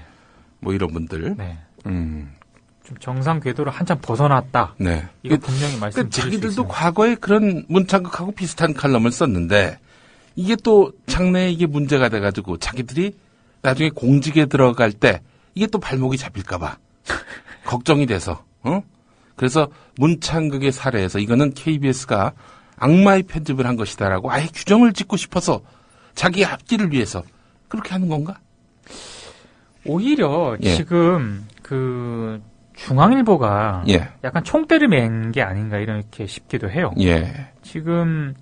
뭐 이런 분들. 네. 좀 정상 궤도를 한참 벗어났다. 네. 이거 분명히 말씀드릴 수 있습니다. 자기들도 과거에 그런 문창극하고 비슷한 칼럼을 썼는데 이게 또 장래에 이게 문제가 돼가지고 자기들이 나중에 공직에 들어갈 때 이게 또 발목이 잡힐까봐 걱정이 돼서. 그래서 문창극의 사례에서 이거는 KBS가 악마의 편집을 한 것이다라고 아예 규정을 짓고 싶어서 자기 앞길을 위해서 그렇게 하는 건가? 오히려 예. 지금 그 중앙일보가 예. 약간 총대를 맨 게 아닌가 이렇게 싶기도 해요. 예. 지금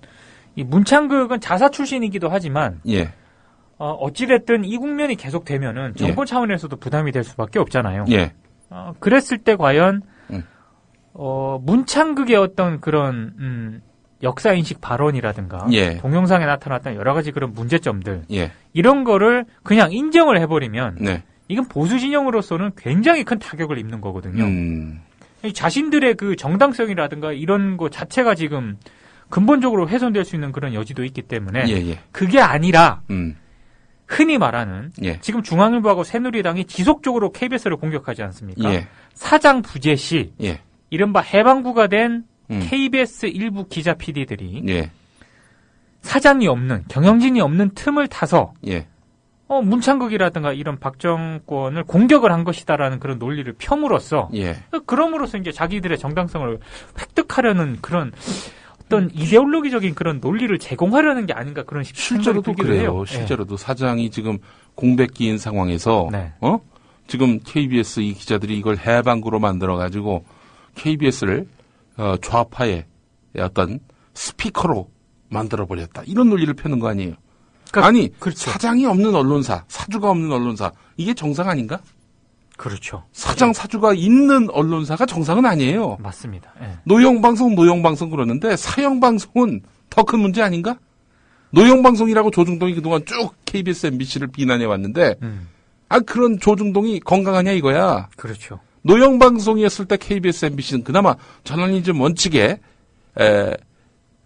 이 문창극은 자사 출신이기도 하지만 예. 어찌됐든 이 국면이 계속되면은 정권 차원에서도 부담이 될 수밖에 없잖아요. 예. 그랬을 때 과연 문창극의 어떤 그런 역사인식 발언이라든가 예. 동영상에 나타났던 여러 가지 그런 문제점들 예. 이런 거를 그냥 인정을 해버리면 네. 이건 보수 진영으로서는 굉장히 큰 타격을 입는 거거든요. 자신들의 그 정당성이라든가 이런 거 자체가 지금 근본적으로 훼손될 수 있는 그런 여지도 있기 때문에 예. 그게 아니라 흔히 말하는 예. 지금 중앙일보하고 새누리당이 지속적으로 KBS를 공격하지 않습니까? 예. 사장 부재 시 예. 이른바 해방구가 된 KBS 일부 기자 PD들이 예. 사장이 없는 경영진이 없는 틈을 타서 예. 문창극이라든가 이런 박정권을 공격을 한 것이다라는 그런 논리를 펴므로써 예. 그럼으로써 이제 자기들의 정당성을 획득하려는 그런 어떤 이데올로기적인 그런 논리를 제공하려는 게 아닌가 그런 실제로도 그래요. 해요. 실제로도 예. 사장이 지금 공백기인 상황에서 네. 지금 KBS 이 기자들이 이걸 해방구로 만들어 가지고 KBS를 좌파의 어떤 스피커로 만들어버렸다. 이런 논리를 펴는 거 아니에요. 그러니까, 아니, 그렇죠. 사장이 없는 언론사, 사주가 없는 언론사, 이게 정상 아닌가? 그렇죠. 사주가 있는 언론사가 정상은 아니에요. 맞습니다. 네. 노영방송 그러는데 사형방송은 더 큰 문제 아닌가? 노영방송이라고 조중동이 그동안 쭉 KBS, MBC를 비난해 왔는데, 그런 조중동이 건강하냐 이거야. 그렇죠. 노영방송이었을 때 KBS, MBC는 그나마 저널리즘 원칙에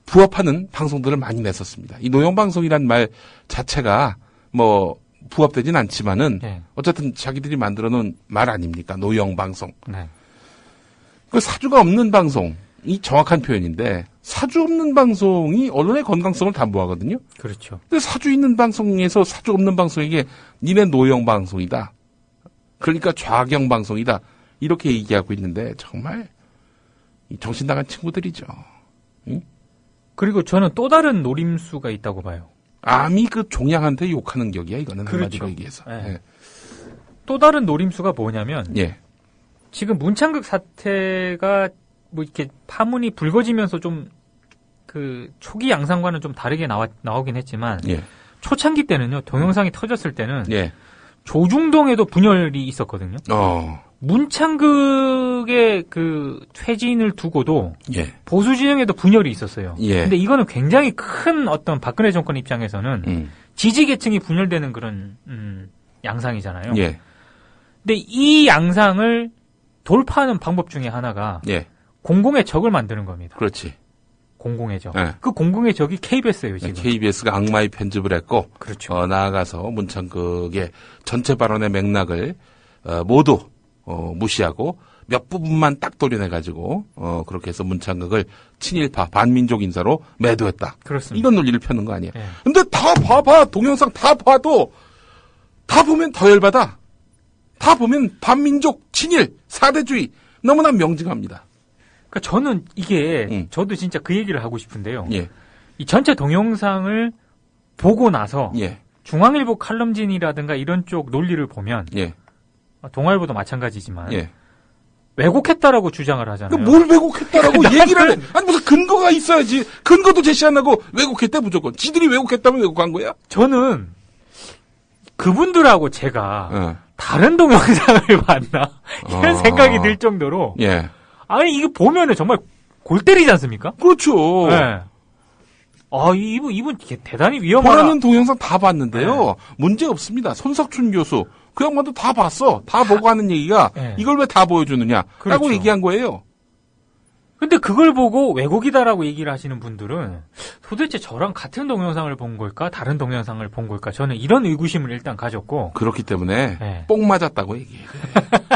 부합하는 방송들을 많이 냈었습니다. 이 노영방송이란 말 자체가 부합되진 않지만은 네. 어쨌든 자기들이 만들어 놓은 말 아닙니까? 노영방송. 네. 그 사주가 없는 방송이 정확한 표현인데 사주 없는 방송이 언론의 건강성을 담보하거든요. 그렇죠. 근데 사주 있는 방송에서 사주 없는 방송에게 니네 노영방송이다. 그러니까 좌경방송이다. 이렇게 얘기하고 있는데 정말 정신 나간 친구들이죠. 응? 그리고 저는 또 다른 노림수가 있다고 봐요. 암이 그 종양한테 욕하는 격이야 이거는 그렇죠. 한마디로 얘기해서. 네. 네. 또 다른 노림수가 뭐냐면 예. 지금 문창극 사태가 이렇게 파문이 불거지면서 좀 그 초기 양상과는 좀 다르게 나오긴 했지만 예. 초창기 때는요 동영상이 터졌을 때는 예. 조중동에도 분열이 있었거든요. 문창극의 그 퇴진을 두고도 예. 보수 진영에도 분열이 있었어요. 예. 근데 이거는 굉장히 큰 어떤 박근혜 정권 입장에서는 지지 계층이 분열되는 그런 양상이잖아요. 예. 근데 이 양상을 돌파하는 방법 중에 하나가 예. 공공의 적을 만드는 겁니다. 그렇지. 공공의 적. 예. 그 공공의 적이 KBS예요, 지금. KBS가 악마의 편집을 했고 그렇죠. 나아가서 문창극의 전체 발언의 맥락을 모두 무시하고 몇 부분만 딱 도려내가지고 그렇게 해서 문창극을 친일파 반민족 인사로 매도했다. 그렇습니다. 이건 논리를 펴는 거 아니에요. 네. 근데 다 봐봐 동영상 다 봐도 다 보면 더 열받아. 다 보면 반민족 친일 사대주의 너무나 명징합니다. 그러니까 저는 이게 저도 진짜 그 얘기를 하고 싶은데요. 이 전체 동영상을 보고 나서 중앙일보 칼럼진이라든가 이런 쪽 논리를 보면 동아일보도 마찬가지지만 왜곡했다라고 주장을 하잖아요. 뭘 왜곡했다라고 얘기를 해. 아니 무슨 근거가 있어야지. 근거도 제시 안 하고 왜곡했대 무조건. 지들이 왜곡했다면 왜곡한 거야? 저는 그분들하고 제가 다른 동영상을 봤나 이런 생각이 들 정도로 아니 이거 보면은 정말 골 때리지 않습니까? 그렇죠. 이분 대단히 위험하다. 보라는 동영상 다 봤는데요. 문제 없습니다. 손석춘 교수 그 양반도 다 봤어. 다 보고 하는 얘기가 이걸 왜 다 보여주느냐 라고 얘기한 거예요. 근데 그걸 보고 왜곡이다라고 얘기를 하시는 분들은 도대체 저랑 같은 동영상을 본 걸까? 다른 동영상을 본 걸까? 저는 이런 의구심을 일단 가졌고. 그렇기 때문에 뽕 맞았다고 얘기해.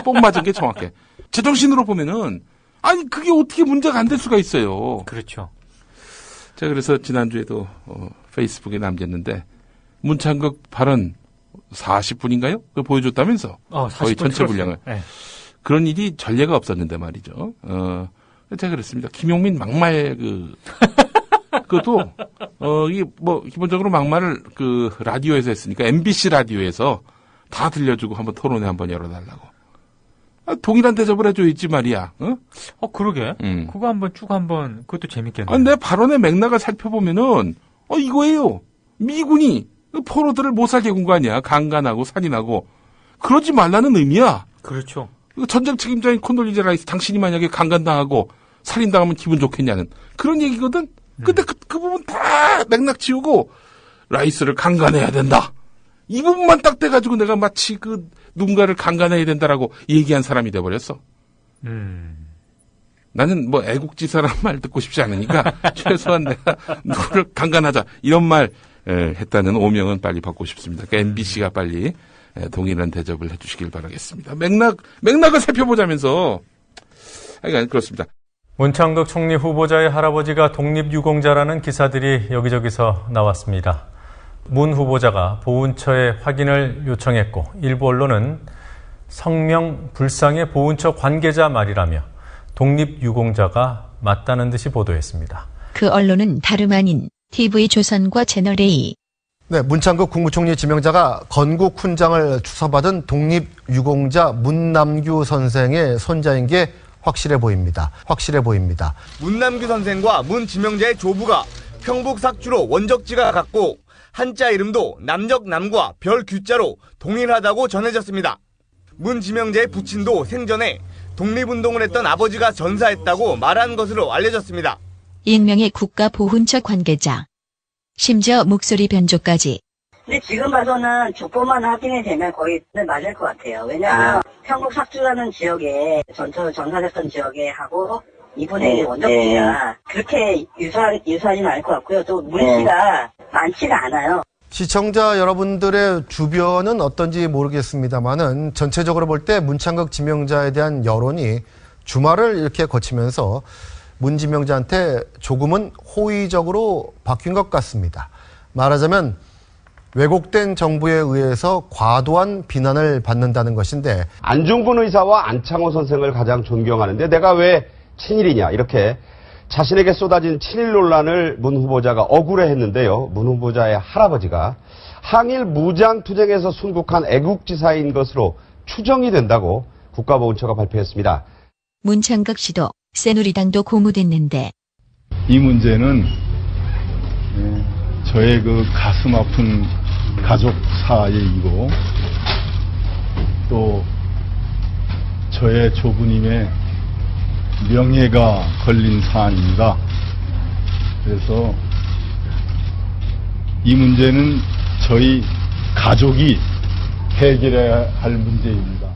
뽕 맞은 게 정확해. 제정신으로 보면은 아니 그게 어떻게 문제가 안 될 수가 있어요. 그렇죠. 제가 그래서 지난주에도 페이스북에 남겼는데 문창극 발언 40분인가요? 그걸 보여줬다면서. 40분 거의 전체 분량을. 네. 그런 일이 전례가 없었는데 말이죠. 제가 그랬습니다. 김용민 막말 그것도 이게 뭐 기본적으로 막말을 라디오에서 했으니까 MBC 라디오에서 다 들려주고 한번 토론회 한번 열어달라고. 동일한 대접을 해줘야지 말이야. 그러게. 그거 한번 그것도 재밌겠네. 내 발언의 맥락을 살펴보면은 이거예요. 미군이 포로들을 못 살게 군 거 아니야. 강간하고 살인하고. 그러지 말라는 의미야. 그렇죠. 전쟁 책임자인 콘돌리제 라이스 당신이 만약에 강간당하고 살인당하면 기분 좋겠냐는 그런 얘기거든. 근데 그 부분 다 맥락 지우고 라이스를 강간해야 된다. 이 부분만 딱 떼가지고 내가 마치 누군가를 강간해야 된다라고 얘기한 사람이 돼버렸어. 나는 뭐 애국지사란 말 듣고 싶지 않으니까 최소한 내가 누구를 강간하자 이런 말 했다는 오명은 빨리 받고 싶습니다. 그러니까 MBC가 빨리 동일한 대접을 해주시길 바라겠습니다. 맥락을 살펴보자면서 하여간 그렇습니다. 문창극 총리 후보자의 할아버지가 독립유공자라는 기사들이 여기저기서 나왔습니다. 문 후보자가 보훈처에 확인을 요청했고 일부 언론은 성명 불상의 보훈처 관계자 말이라며 독립유공자가 맞다는 듯이 보도했습니다. 그 언론은 다름 아닌 TV조선과 채널A. 네, 문창극 국무총리 지명자가 건국 훈장을 주서받은 독립유공자 문남규 선생의 손자인 게 확실해 보입니다. 문남규 선생과 문 지명자의 조부가 평북 삭주로 원적지가 같고 한자 이름도 남적남과 별규자로 동일하다고 전해졌습니다. 문 지명자의 부친도 생전에 독립운동을 했던 아버지가 전사했다고 말한 것으로 알려졌습니다. 익명의 국가보훈처 관계자. 심지어 목소리 변조까지. 근데 지금 봐서는 족보만 확인이 되면 거의 맞을 것 같아요. 왜냐하면 평북 삭주라는 지역에 전사됐던 지역에 하고 이분의 원적지가 그렇게 유사하지는 않을 것 같고요. 또 문 씨가 많지가 않아요. 시청자 여러분들의 주변은 어떤지 모르겠습니다만은 전체적으로 볼 때 문창극 지명자에 대한 여론이 주말을 이렇게 거치면서 문 지명자한테 조금은 호의적으로 바뀐 것 같습니다. 말하자면 왜곡된 정부에 의해서 과도한 비난을 받는다는 것인데 안중근 의사와 안창호 선생을 가장 존경하는데 내가 왜 친일이냐 이렇게 자신에게 쏟아진 친일 논란을 문 후보자가 억울해했는데요. 문 후보자의 할아버지가 항일 무장투쟁에서 순국한 애국지사인 것으로 추정이 된다고 국가보훈처가 발표했습니다. 문창극 씨도 새누리당도 고무됐는데 이 문제는 저의 가슴 아픈 가족사의 일이고 또 저의 조부님의 명예가 걸린 사안입니다. 그래서 이 문제는 저희 가족이 해결해야 할 문제입니다.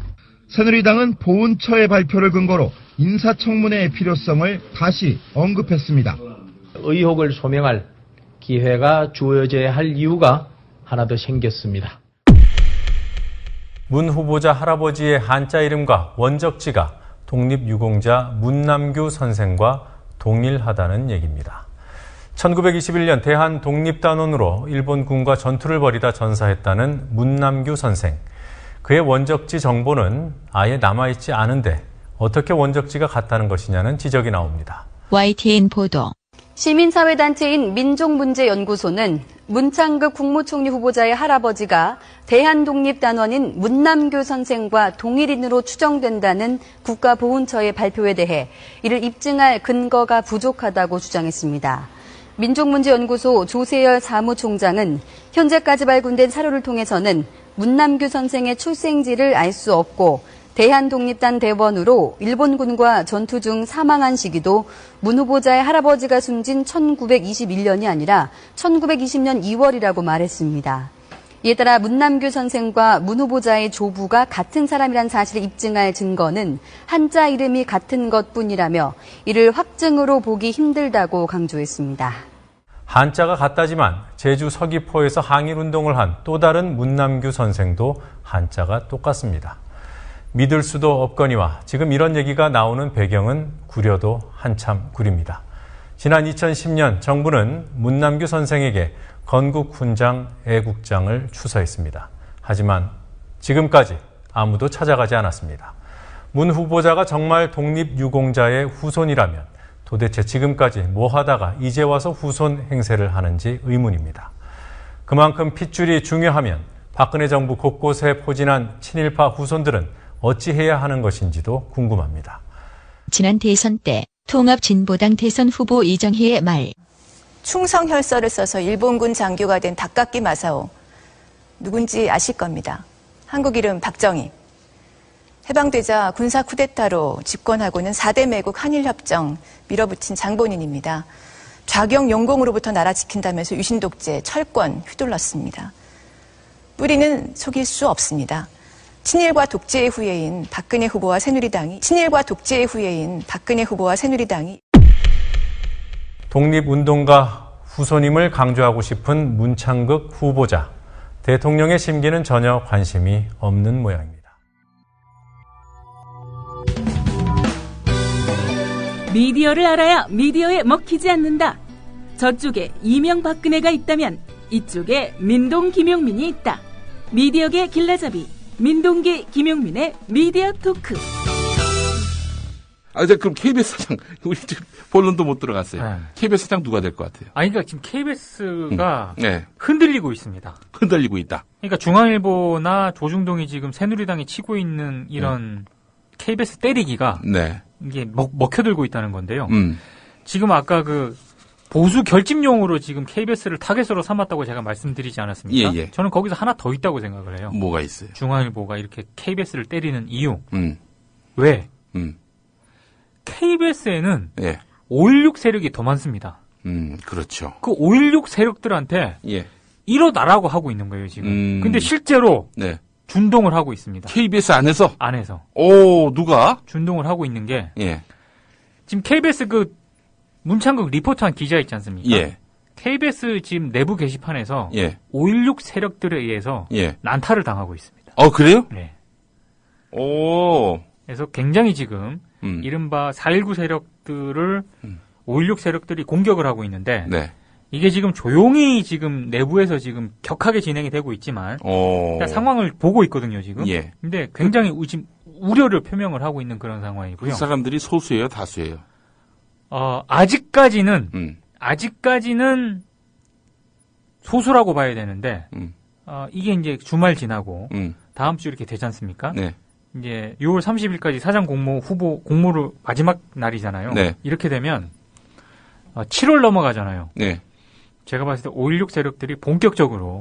새누리당은 보훈처의 발표를 근거로 인사청문회의 필요성을 다시 언급했습니다. 의혹을 소명할 기회가 주어져야 할 이유가 하나 더 생겼습니다. 문 후보자 할아버지의 한자 이름과 원적지가 독립유공자 문남규 선생과 동일하다는 얘기입니다. 1921년 대한독립단원으로 일본군과 전투를 벌이다 전사했다는 문남규 선생. 그의 원적지 정보는 아예 남아있지 않은데 어떻게 원적지가 같다는 것이냐는 지적이 나옵니다. YTN 보도. 시민사회단체인 민족문제연구소는 문창극 국무총리 후보자의 할아버지가 대한독립단원인 문남규 선생과 동일인으로 추정된다는 국가보훈처의 발표에 대해 이를 입증할 근거가 부족하다고 주장했습니다. 민족문제연구소 조세열 사무총장은 현재까지 발굴된 사료를 통해서는 문남규 선생의 출생지를 알 수 없고 대한독립단 대원으로 일본군과 전투 중 사망한 시기도 문 후보자의 할아버지가 숨진 1921년이 아니라 1920년 2월이라고 말했습니다. 이에 따라 문남규 선생과 문 후보자의 조부가 같은 사람이란 사실을 입증할 증거는 한자 이름이 같은 것뿐이라며 이를 확증으로 보기 힘들다고 강조했습니다. 한자가 같다지만 제주 서귀포에서 항일운동을 한 또 다른 문남규 선생도 한자가 똑같습니다. 믿을 수도 없거니와 지금 이런 얘기가 나오는 배경은 구려도 한참 구립니다. 지난 2010년 정부는 문남규 선생에게 건국훈장 애국장을 추서했습니다. 하지만 지금까지 아무도 찾아가지 않았습니다. 문 후보자가 정말 독립유공자의 후손이라면 도대체 지금까지 뭐 하다가 이제 와서 후손 행세를 하는지 의문입니다. 그만큼 핏줄이 중요하면 박근혜 정부 곳곳에 포진한 친일파 후손들은 어찌해야 하는 것인지도 궁금합니다. 지난 대선 때 통합진보당 대선 후보 이정희의 말. 충성혈서를 써서 일본군 장교가 된 닭깎기 마사오. 누군지 아실 겁니다. 한국 이름 박정희. 해방되자 군사 쿠데타로 집권하고는 4대 매국 한일협정 밀어붙인 장본인입니다. 좌경 용공으로부터 나라 지킨다면서 유신독재, 철권 휘둘렀습니다. 뿌리는 속일 수 없습니다. 친일과 독재의 후예인 박근혜 후보와 새누리당이 독립운동가 후손임을 강조하고 싶은 문창극 후보자. 대통령의 심기는 전혀 관심이 없는 모양입니다. 미디어를 알아야 미디어에 먹히지 않는다. 저쪽에 이명박근혜가 있다면 이쪽에 민동 김용민이 있다. 미디어계 길라잡이 민동기 김용민의 미디어 토크. 그럼 KBS 사장, 우리 지금 본론도 못 들어갔어요. 네. KBS 사장 누가 될 것 같아요? 그러니까 지금 KBS가 흔들리고 있습니다. 흔들리고 있다. 그러니까 중앙일보나 조중동이 지금 새누리당이 치고 있는 이런 KBS 때리기가 이게 먹혀들고 있다는 건데요. 지금 아까 그 보수 결집용으로 지금 KBS를 타겟으로 삼았다고 제가 말씀드리지 않았습니까? 예. 저는 거기서 하나 더 있다고 생각을 해요. 뭐가 있어요? 중앙일보가 이렇게 KBS를 때리는 이유. 왜? KBS에는 5.16 세력이 더 많습니다. 그렇죠. 그 5.16 세력들한테 일어나라고 하고 있는 거예요, 지금. 근데 실제로 준동을 하고 있습니다. KBS 안에서? 안에서. 오, 누가? 준동을 하고 있는 게 지금 KBS 그 문창극 리포터한 기자 있지 않습니까? KBS 지금 내부 게시판에서 5.16 세력들에 의해서 난타를 당하고 있습니다. 그래요? 네. 오. 그래서 굉장히 지금 이른바 4.19 세력들을 5.16 세력들이 공격을 하고 있는데 이게 지금 조용히 지금 내부에서 지금 격하게 진행이 되고 있지만 상황을 보고 있거든요, 지금. 근데 굉장히 지금 우려를 표명을 하고 있는 그런 상황이고요. 그 사람들이 소수예요, 다수예요? 아직까지는 소수라고 봐야 되는데, 이게 이제 주말 지나고, 다음 주 이렇게 되지 않습니까? 이제 6월 30일까지 사장 공모를 마지막 날이잖아요. 이렇게 되면, 7월 넘어가잖아요. 제가 봤을 때 5.16 세력들이 본격적으로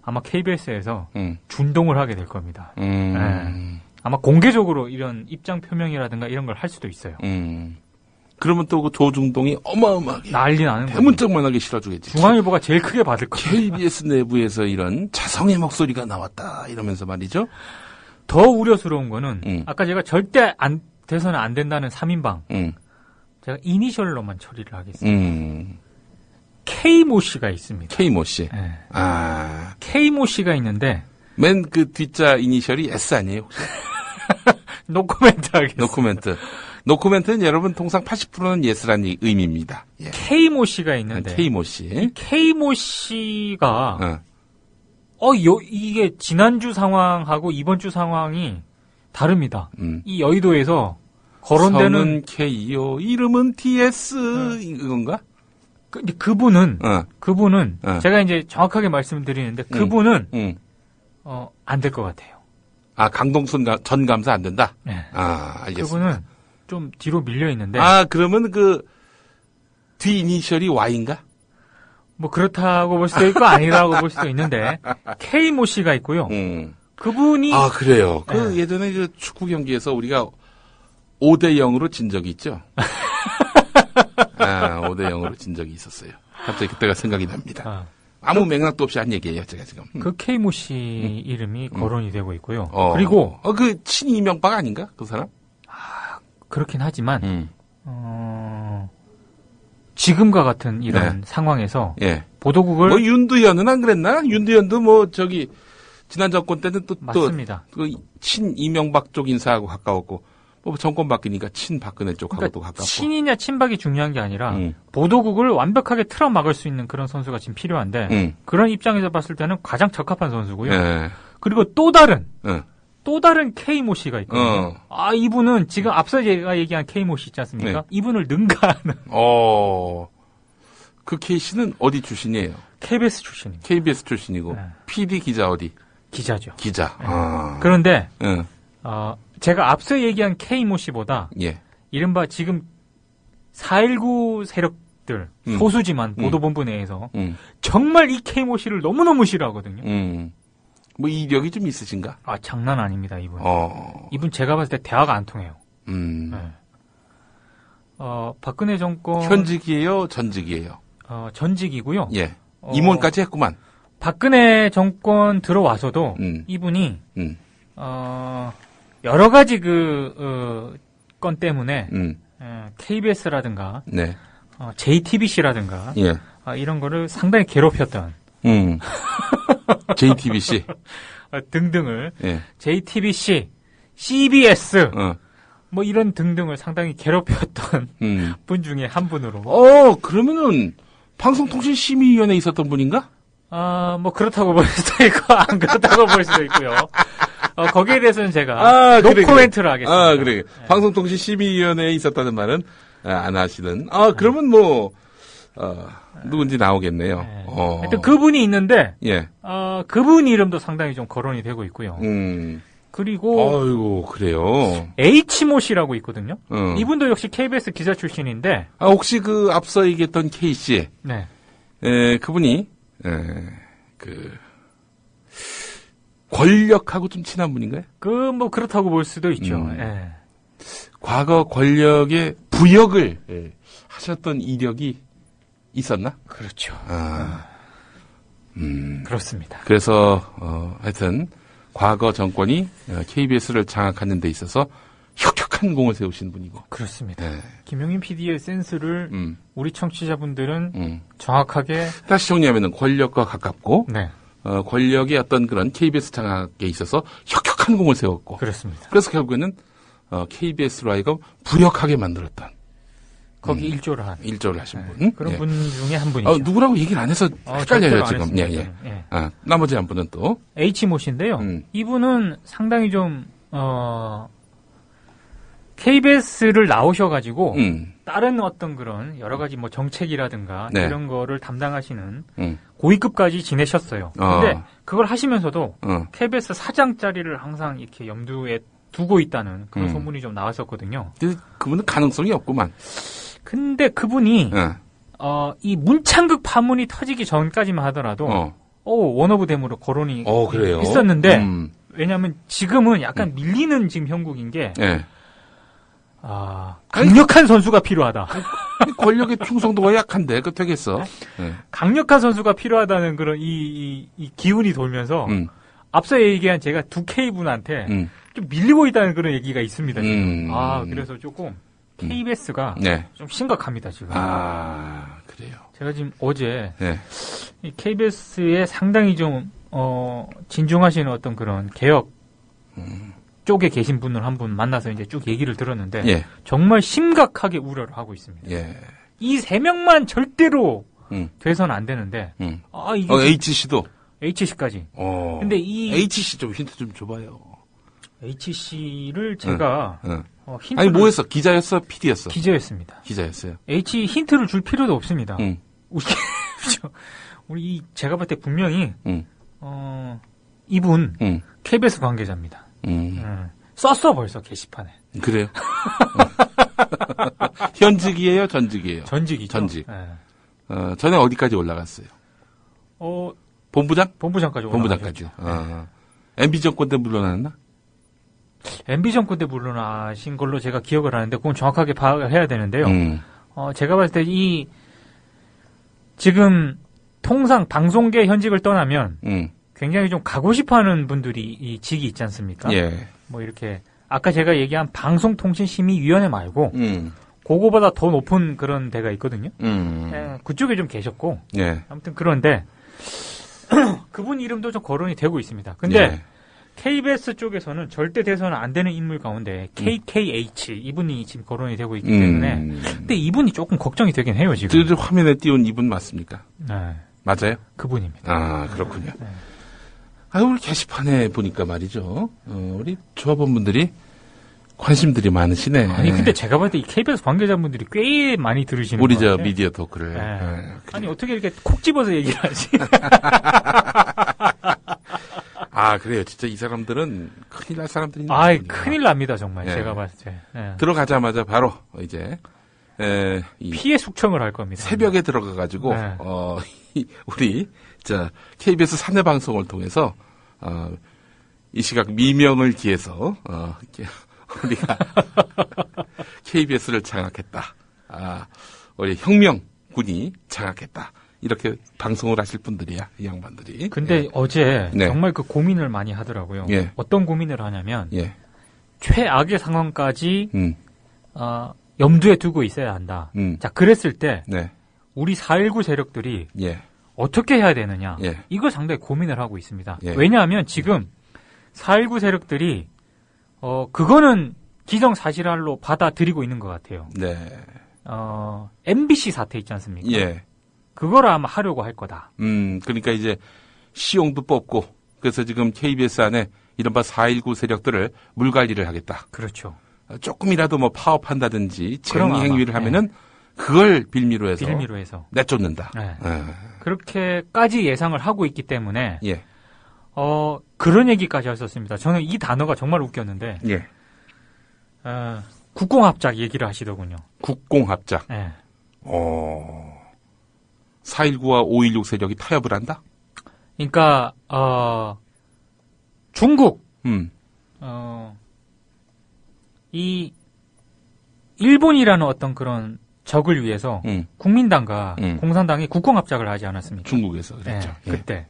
아마 KBS에서 준동을 하게 될 겁니다. 아마 공개적으로 이런 입장 표명이라든가 이런 걸 할 수도 있어요. 그러면 또 그 조중동이 어마어마하게 난리 나는 거예요. 대문짝만하게 실어주겠지. 중앙일보가 제일 크게 받을 거예요. KBS 내부에서 이런 자성의 목소리가 나왔다 이러면서 말이죠. 더 우려스러운 거는 아까 제가 절대 돼서는 안 된다는 3인방 제가 이니셜로만 처리를 하겠습니다. K모 씨가 있습니다. K모 씨. K모 씨가 있는데 맨 그 뒷자 이니셜이 S 아니에요 혹시? 노코멘트 하겠습니다. 노코멘트는 여러분 통상 80%는 예스라는 의미입니다. K모 씨가 있는데. K모 씨. K모 씨가 이게 지난주 상황하고 이번 주 상황이 다릅니다. 이 여의도에서 거론되는 성은 K요, 이름은 TS 이건가? 그분은 제가 이제 정확하게 말씀드리는데 그분은 안 될 것 같아요. 아, 강동순 전 감사 안 된다? 네. 아, 알겠습니다. 그분은 좀 뒤로 밀려 있는데. 아, 그러면 그 뒤 이니셜이 Y인가? 뭐 그렇다고 볼 수도 있고 아니라고 볼 수도 있는데 K모 씨가 있고요. 그분이 아, 그래요. 그 예전에 그 축구 경기에서 우리가 5대 0으로 진 적이 있죠. 아, 5대 0으로 진 적이 있었어요. 갑자기 그때가 생각이 납니다. 아무 맥락도 없이 한 얘기예요, 제가 지금. 그 K모 씨 이름이 거론이 되고 있고요. 그리고 그 친이명박 아닌가? 그 사람? 아, 그렇긴 하지만 지금과 같은 이런 상황에서 보도국을 뭐 윤두현은 안 그랬나? 윤두현도 뭐 저기 지난 정권 때는 맞습니다. 또 친 이명박 쪽 인사하고 가까웠고 뭐 정권 바뀌니까 친박근혜 쪽하고도 가깝고. 친이냐 친박이 중요한 게 아니라 보도국을 완벽하게 틀어막을 수 있는 그런 선수가 지금 필요한데 그런 입장에서 봤을 때는 가장 적합한 선수고요. 그리고 또 다른 K모 씨가 있거든요. 아, 이분은 지금 앞서 제가 얘기한 K모 씨 있지 않습니까? 이분을 능가하는. 그 K 씨는 어디 출신이에요? KBS 출신입니다. KBS 출신이고 PD 기자 어디? 기자죠. 기자. 그런데 제가 앞서 얘기한 K모 씨보다 이른바 지금 4.19 세력들 소수지만 보도본부 내에서 정말 이 K모 씨를 너무너무 싫어하거든요. 뭐 이력이 좀 있으신가? 아, 장난 아닙니다, 이분. 이분 제가 봤을 때 대화가 안 통해요. 박근혜 정권 현직이에요, 전직이에요? 전직이고요. 임원까지 했구만. 박근혜 정권 들어와서도 이분이 여러 가지 건 때문에 KBS라든가 JTBC라든가 이런 거를 상당히 괴롭혔던 JTBC 등등을 JTBC, CBS 뭐 이런 등등을 상당히 괴롭혔던 분 중에 한 분으로. 그러면은 방송통신심의위원회에 있었던 분인가? 뭐 그렇다고 볼 수도 있고 안 그렇다고 볼 수도 있고요. 거기에 대해서는 제가 노코멘트를 하겠습니다. 그래. 방송통신심의위원회에 있었다는 말은 안 하시는. 그러면 뭐 누군지 나오겠네요. 하여튼 그분이 있는데 그분 이름도 상당히 좀 거론이 되고 있고요. 그리고 아이고, 그래요. H모 씨라고 있거든요. 이분도 역시 KBS 기자 출신인데 혹시 그 앞서 얘기했던 K 씨, 그분이 권력하고 좀 친한 분인가요? 뭐 그렇다고 볼 수도 있죠. 과거 권력의 부역을 하셨던 이력이 있었나? 그렇죠. 그렇습니다. 그래서 하여튼 과거 정권이 KBS를 장악하는 데 있어서 혁혁한 공을 세우신 분이고. 그렇습니다. 김용민 PD의 센스를 우리 청취자분들은 정확하게 다시 정리하면은 권력과 가깝고 권력의 어떤 그런 KBS 장악에 있어서 혁혁한 공을 세웠고. 그렇습니다. 그래서 결국에는 KBS로 하여금 부역하게 만들었던. 거기 일조를 하신 분. 그런 분 중에 한 분이죠. 누구라고 얘기를 안 해서 헷갈려요, 지금. 나머지 한 분은 또. H모 씨인데요. 이분은 상당히 좀, KBS를 나오셔가지고, 다른 어떤 그런 여러 가지 뭐 정책이라든가 이런 거를 담당하시는 고위급까지 지내셨어요. 근데 그걸 하시면서도 KBS 사장 자리를 항상 이렇게 염두에 두고 있다는 그런 소문이 좀 나왔었거든요. 그분은 가능성이 없구만. 근데 그분이 이 문창극 파문이 터지기 전까지만 하더라도 원오브 댐으로 거론이 있었는데 왜냐하면 지금은 약간 밀리는 지금 형국인 게 강력한 선수가 필요하다. 권력의 충성도가 약한데 그 되겠어. 강력한 선수가 필요하다는 그런 이 기운이 돌면서 앞서 얘기한 제가 두 K분한테 좀 밀리고 있다는 그런 얘기가 있습니다. 지금. 그래서 조금 KBS가 좀 심각합니다, 지금. 그래요. 제가 지금 어제 이 KBS에 상당히 좀 진중하시는 어떤 그런 개혁 쪽에 계신 분을 한 분 만나서 이제 쭉 얘기를 들었는데 정말 심각하게 우려를 하고 있습니다. 이 세 명만 절대로 돼서는 안 되는데 이게 HC도 HC까지. 근데 이 HC 좀 힌트 좀 줘봐요. HC를 제가 아니 뭐였어? 기자였어? PD였어? 기자였습니다. 기자였어요. H 힌트를 줄 필요도 없습니다. 우리 제가 볼 때 분명히 이분 KBS 관계자입니다. 썼어 벌써 게시판에. 그래요? 현직이에요? 전직이에요? 전직이죠. 전직. 네. 전에 어디까지 올라갔어요? 본부장? 본부장까지 올라갔죠. MB 정권 때 물러났나? MB 정권 때 물러나신 걸로 제가 기억을 하는데 그건 정확하게 해야 되는데요. 제가 봤을 때 지금 통상 방송계 현직을 떠나면 굉장히 좀 가고 싶어하는 분들이 이 직이 있지 않습니까? 예. 뭐 이렇게 아까 제가 얘기한 방송통신심의위원회 말고 그거보다 더 높은 그런 데가 있거든요. 그쪽에 좀 계셨고 예. 아무튼 그런데 그분 이름도 좀 거론이 되고 있습니다. 근데 예. KBS 쪽에서는 절대 돼서는 안 되는 인물 가운데 KKH 이분이 지금 거론이 되고 있기 때문에 근데 이분이 조금 걱정이 되긴 해요 지금. 화면에 띄운 이분 맞습니까? 네. 맞아요? 그분입니다. 아 그렇군요. 우리 게시판에 보니까 말이죠. 우리 조합원분들이 관심들이 많으시네. 아니 근데 제가 봤을 때 이 KBS 관계자분들이 꽤 많이 들으시는 우리 것 같아요. 미디어 토크를. 아니 어떻게 이렇게 콕 집어서 얘기를 하지? 그래요. 진짜 이 사람들은 큰일 날 사람들이. 큰일 납니다 정말. 제가 봤을 때. 들어가자마자 바로 이제 피해 숙청을 할 겁니다. 새벽에 들어가가지고 우리 KBS 사내 방송을 통해서 이 시각 미명을 기해서 우리가 KBS를 장악했다. 우리 혁명군이 장악했다. 이렇게 방송을 하실 분들이야, 이 양반들이. 근데 어제 정말 그 고민을 많이 하더라고요. 어떤 고민을 하냐면 최악의 상황까지 염두에 두고 있어야 한다. 자, 그랬을 때 우리 4.19 세력들이 어떻게 해야 되느냐. 이걸 상당히 고민을 하고 있습니다. 왜냐하면 지금 4.19 세력들이 그거는 기정사실로 받아들이고 있는 것 같아요. MBC 사태 있지 않습니까? 그걸 아마 하려고 할 거다. 그러니까 이제 시용도 뽑고 그래서 지금 KBS 안에 이른바 4.19 세력들을 물관리를 하겠다. 그렇죠. 조금이라도 뭐 파업한다든지 쟁의 행위를 하면은 그걸 빌미로 해서 내쫓는다. 그렇게까지 예상을 하고 있기 때문에 그런 얘기까지 하셨습니다. 저는 이 단어가 정말 웃겼는데 국공합작 얘기를 하시더군요. 국공합작. 4.19와 5.16 세력이 타협을 한다? 그러니까 중국 이 일본이라는 어떤 그런 적을 위해서 국민당과 공산당이 국공합작을 하지 않았습니까? 중국에서 그랬죠. 그때.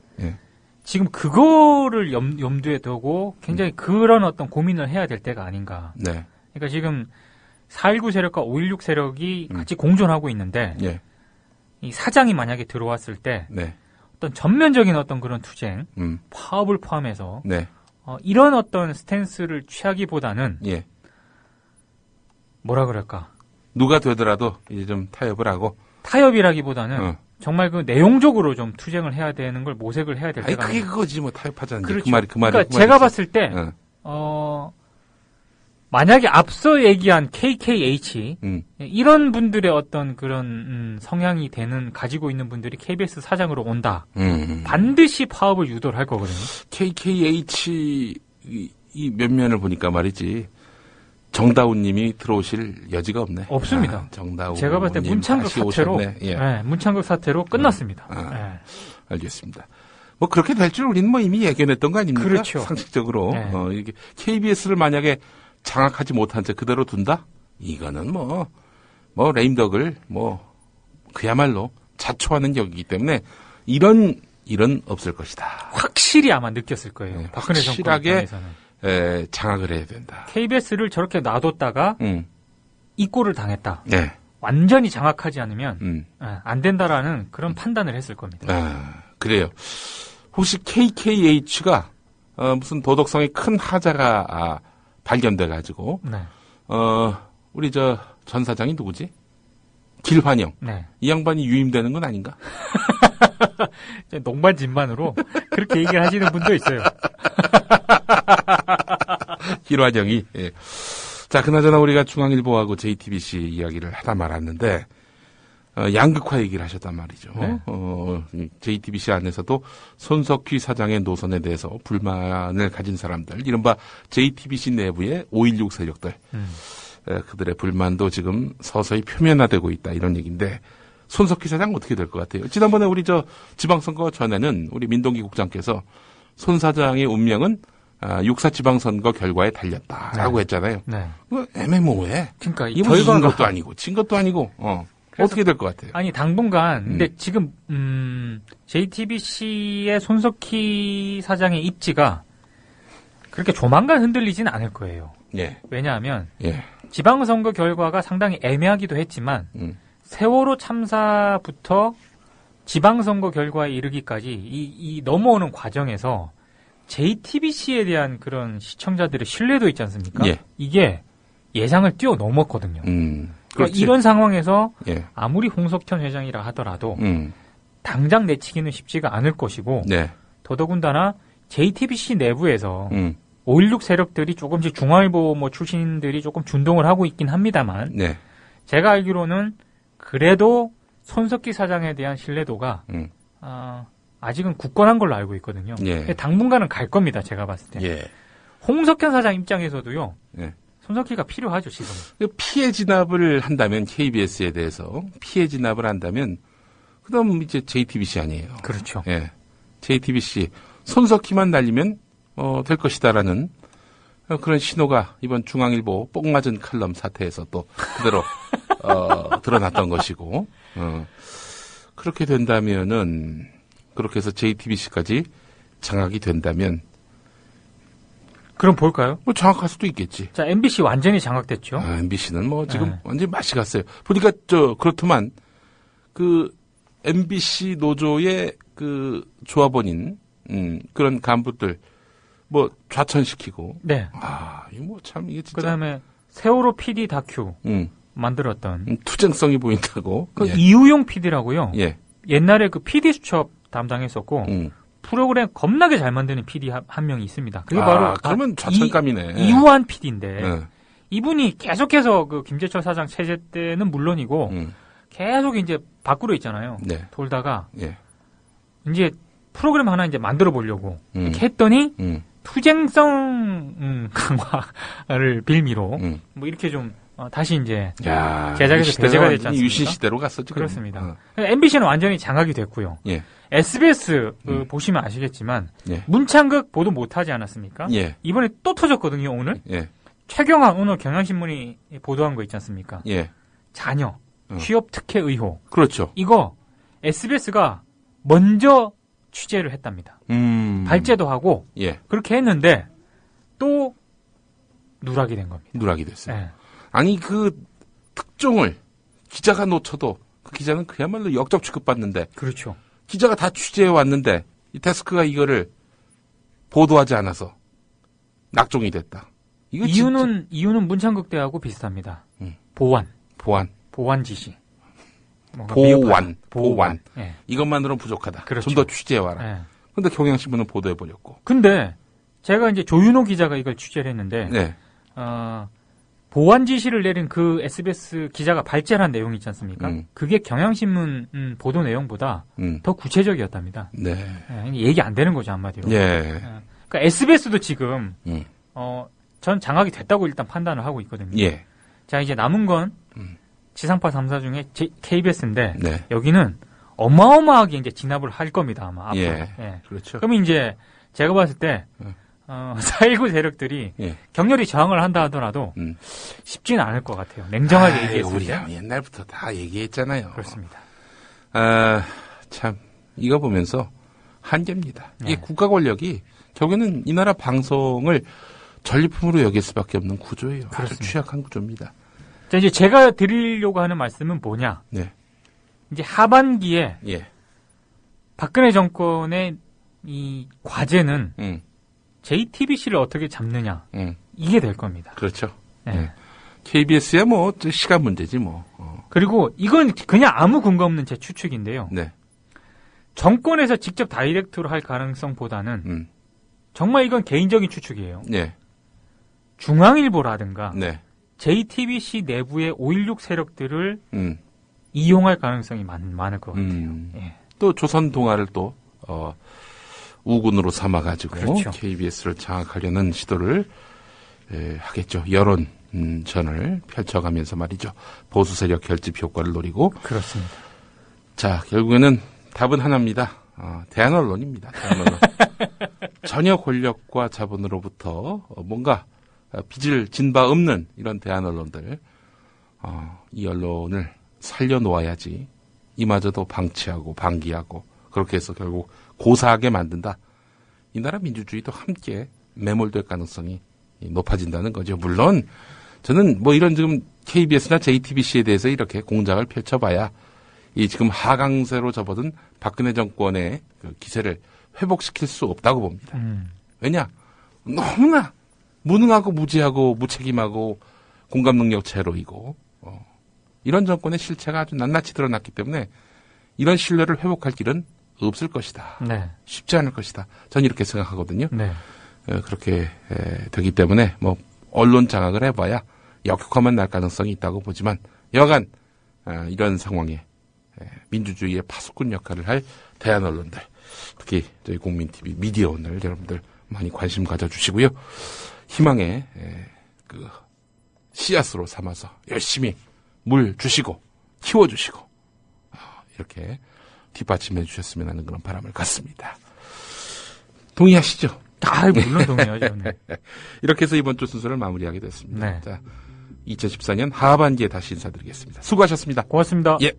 지금 그거를 염두에 두고 굉장히 그런 어떤 고민을 해야 될 때가 아닌가. 그러니까 지금 4.19 세력과 5.16 세력이 같이 공존하고 있는데 이 사장이 만약에 들어왔을 때 어떤 전면적인 어떤 그런 투쟁, 파업을 포함해서 이런 어떤 스탠스를 취하기보다는 뭐라 그럴까? 누가 되더라도 이제 좀 타협을 하고 타협이라기보다는 정말 그 내용적으로 좀 투쟁을 해야 되는 걸 모색을 해야 될 때가 그게 그거지 뭐 타협하자는 그렇죠. 그 말이 그러니까 제가 봤을 때 만약에 앞서 얘기한 KKH 이런 분들의 어떤 그런 성향이 가지고 있는 분들이 KBS 사장으로 온다. 반드시 파업을 유도를 할 거거든요. KKH 이 면면을 보니까 말이지. 정다운 님이 들어오실 여지가 없네. 없습니다. 정다운 제가 봤을 때 문창극 사태로 문창극 사태로 끝났습니다. 알겠습니다. 뭐 그렇게 될 줄 우리는 뭐 이미 예견했던 거 아닙니까? 그렇죠. 상식적으로 이게 KBS를 만약에 장악하지 못한 채 그대로 둔다? 이거는 뭐 레임덕을 그야말로 자초하는 격이기 때문에 이런 일은 없을 것이다. 확실히 아마 느꼈을 거예요. 박근혜 정권 입장에서는. 장악을 해야 된다. KBS를 저렇게 놔뒀다가 이 꼴을 당했다. 완전히 장악하지 않으면 안 된다라는 그런 판단을 했을 겁니다. 그래요. 혹시 KKH가 무슨 도덕성이 큰 하자가 발견돼가지고 우리 전 사장이 누구지? 길환영. 이 양반이 유임되는 건 아닌가? 농반진반으로 그렇게 얘기를 하시는 분도 있어요. 길환영이 자, 그나저나 우리가 중앙일보하고 JTBC 이야기를 하다 말았는데 양극화 얘기를 하셨단 말이죠. 네. JTBC 안에서도 손석희 사장의 노선에 대해서 불만을 가진 사람들, 이른바 JTBC 내부의 5.16 세력들, 그들의 불만도 지금 서서히 표면화되고 있다, 이런 얘기인데 손석희 사장 어떻게 될 것 같아요? 지난번에 우리 지방선거 전에는 우리 민동기 국장께서 손 사장의 운명은 6.4 지방선거 결과에 달렸다라고 했잖아요. 네. 애매모호해. 그러니까 이번 이긴 것도 아니고 진 것도 아니고 어떻게 될 것 같아요? 아니 당분간 근데 지금 JTBC의 손석희 사장의 입지가 그렇게 조만간 흔들리진 않을 거예요. 예. 왜냐하면 지방선거 결과가 상당히 애매하기도 했지만 세월호 참사부터 지방선거 결과에 이르기까지 이 넘어오는 과정에서 JTBC에 대한 그런 시청자들의 신뢰도 있지 않습니까? 예. 이게 예상을 뛰어넘었거든요. 그러니까 이런 상황에서 아무리 홍석천 회장이라 하더라도 당장 내치기는 쉽지가 않을 것이고 더더군다나 JTBC 내부에서 5.16 세력들이 조금씩 중앙일보 출신들이 조금 준동을 하고 있긴 합니다만 제가 알기로는 그래도 손석희 사장에 대한 신뢰도가 아직은 굳건한 걸로 알고 있거든요. 당분간은 갈 겁니다. 제가 봤을 때. 홍석현 사장 입장에서도요. 손석희가 필요하죠. 지금. 피해 진압을 한다면 KBS에 대해서 피해 진압을 한다면 그다음 이제 JTBC 아니에요. 그렇죠. JTBC 손석희만 날리면 될 것이다라는 그런 신호가 이번 중앙일보 뽕맞은 칼럼 사태에서 또 그대로 드러났던 것이고 그렇게 된다면은 그렇게 해서 JTBC까지 장악이 된다면 그럼 볼까요? 장악할 수도 있겠지. 자, MBC 완전히 장악됐죠. MBC는 지금 완전히 맛이 갔어요. 보니까 그렇더만 그 MBC 노조의 그 조합원인 그런 간부들 좌천시키고. 네. 이거 참 이게 진짜. 그다음에 세월호 PD 다큐 만들었던 투쟁성이 보인다고. 이우용 PD라고요. 옛날에 그 PD 수첩 담당했었고 프로그램 겁나게 잘 만드는 PD 한 명이 있습니다. 그게 바로 그러면 좌천감이네. 이우한 PD인데 이분이 계속해서 그 김재철 사장 체제 때는 물론이고 계속 이제 밖으로 있잖아요. 돌다가 이제 프로그램 하나 이제 만들어 보려고 이렇게 했더니 투쟁성 강화를 빌미로 이렇게 좀 다시 이제 제작에서 배제가 됐지 않습니까? 유신 시대로 갔어 지금. 그렇습니다. MBC는 완전히 장악이 됐고요. SBS 보시면 아시겠지만 문창극 보도 못하지 않았습니까? 이번에 또 터졌거든요. 오늘 최경환 오늘 경향신문이 보도한 거 있지 않습니까? 자녀 취업 특혜 의혹. 그렇죠. 이거 SBS가 먼저 취재를 했답니다. 발제도 하고 그렇게 했는데 또 누락이 된 겁니다. 누락이 됐어요. 아니 그 특종을 기자가 놓쳐도 그 기자는 그야말로 역적 취급받는데. 그렇죠. 기자가 다 취재해 왔는데 이 데스크가 이거를 보도하지 않아서 낙종이 됐다. 이유는 문창극대하고 비슷합니다. 보완 지시. 보완. 이것만으로는 부족하다. 그렇죠. 좀 더 취재해 와라. 근데 경향신문은 보도해 버렸고. 근데 제가 이제 조윤호 기자가 이걸 취재를 했는데 보완 지시를 내린 그 SBS 기자가 발제한 내용이 있지 않습니까? 그게 경향신문 보도 내용보다 더 구체적이었답니다. 얘기 안 되는 거죠, 한마디로. 그러니까 SBS도 지금 전 장악이 됐다고 일단 판단을 하고 있거든요. 자, 이제 남은 건 지상파 3사 중에 KBS인데 여기는 어마어마하게 이제 진압을 할 겁니다, 아마 앞으로. 그렇죠. 그럼 이제 제가 봤을 때 4.19 세력들이 격렬히 저항을 한다 하더라도 쉽지는 않을 것 같아요. 냉정하게 얘기했을 우리 때. 옛날부터 다 얘기했잖아요. 그렇습니다. 참 이거 보면서 한계입니다. 이게 국가 권력이 결국에는 이 나라 방송을 전리품으로 여길 수밖에 없는 구조예요. 아주 취약한 구조입니다. 자, 이제 제가 드리려고 하는 말씀은 뭐냐? 이제 하반기에 박근혜 정권의 이 과제는 JTBC를 어떻게 잡느냐 이게 될 겁니다. 그렇죠. KBS야 뭐 시간 문제지 뭐. 그리고 이건 그냥 아무 근거 없는 제 추측인데요. 정권에서 직접 다이렉트로 할 가능성보다는 정말 이건 개인적인 추측이에요. 중앙일보라든가 JTBC 내부의 5.16 세력들을 이용할 가능성이 많을 것 같아요. 예. 또 조선 동아를 또 우군으로 삼아가지고 그렇죠. KBS를 장악하려는 시도를 하겠죠. 여론전을 펼쳐가면서 말이죠. 보수 세력 결집 효과를 노리고. 그렇습니다. 자, 결국에는 답은 하나입니다. 대한언론입니다. 대한언론. 전혀 권력과 자본으로부터 뭔가 빚을 진 바 없는 이런 대한언론들, 이 언론을 살려놓아야지 이마저도 방치하고 방기하고 그렇게 해서 결국 고사하게 만든다. 이 나라 민주주의도 함께 매몰될 가능성이 높아진다는 거죠. 물론 저는 뭐 이런 지금 KBS나 JTBC에 대해서 이렇게 공작을 펼쳐봐야 이 지금 하강세로 접어든 박근혜 정권의 그 기세를 회복시킬 수 없다고 봅니다. 왜냐? 너무나 무능하고 무지하고 무책임하고 공감 능력 제로이고 이런 정권의 실체가 아주 낱낱이 드러났기 때문에 이런 신뢰를 회복할 길은 없을 것이다. 네. 쉽지 않을 것이다. 저는 이렇게 생각하거든요. 네. 그렇게 되기 때문에 뭐 언론 장악을 해봐야 역효과만 날 가능성이 있다고 보지만 여간 이런 상황에 민주주의의 파수꾼 역할을 할 대한 언론들, 특히 저희 국민TV 미디어 오늘 여러분들 많이 관심 가져주시고요. 희망의 그 씨앗으로 삼아서 열심히 물 주시고 키워주시고 이렇게 뒷받침해 주셨으면 하는 그런 바람을 갖습니다. 동의하시죠? 물론 동의하죠. 네. 이렇게 해서 이번 주 순서를 마무리하게 됐습니다. 네. 자, 2014년 하반기에 다시 인사드리겠습니다. 수고하셨습니다. 고맙습니다. 예.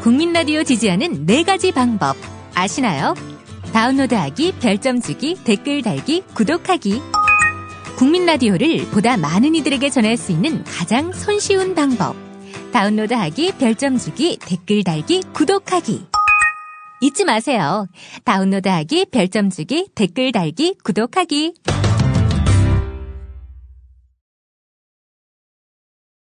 국민 라디오 지지하는 4가지 방법 아시나요? 다운로드하기, 별점 주기, 댓글 달기, 구독하기. 국민 라디오를 보다 많은 이들에게 전할 수 있는 가장 손쉬운 방법. 다운로드하기, 별점 주기, 댓글 달기, 구독하기. 잊지 마세요. 다운로드하기, 별점 주기, 댓글 달기, 구독하기.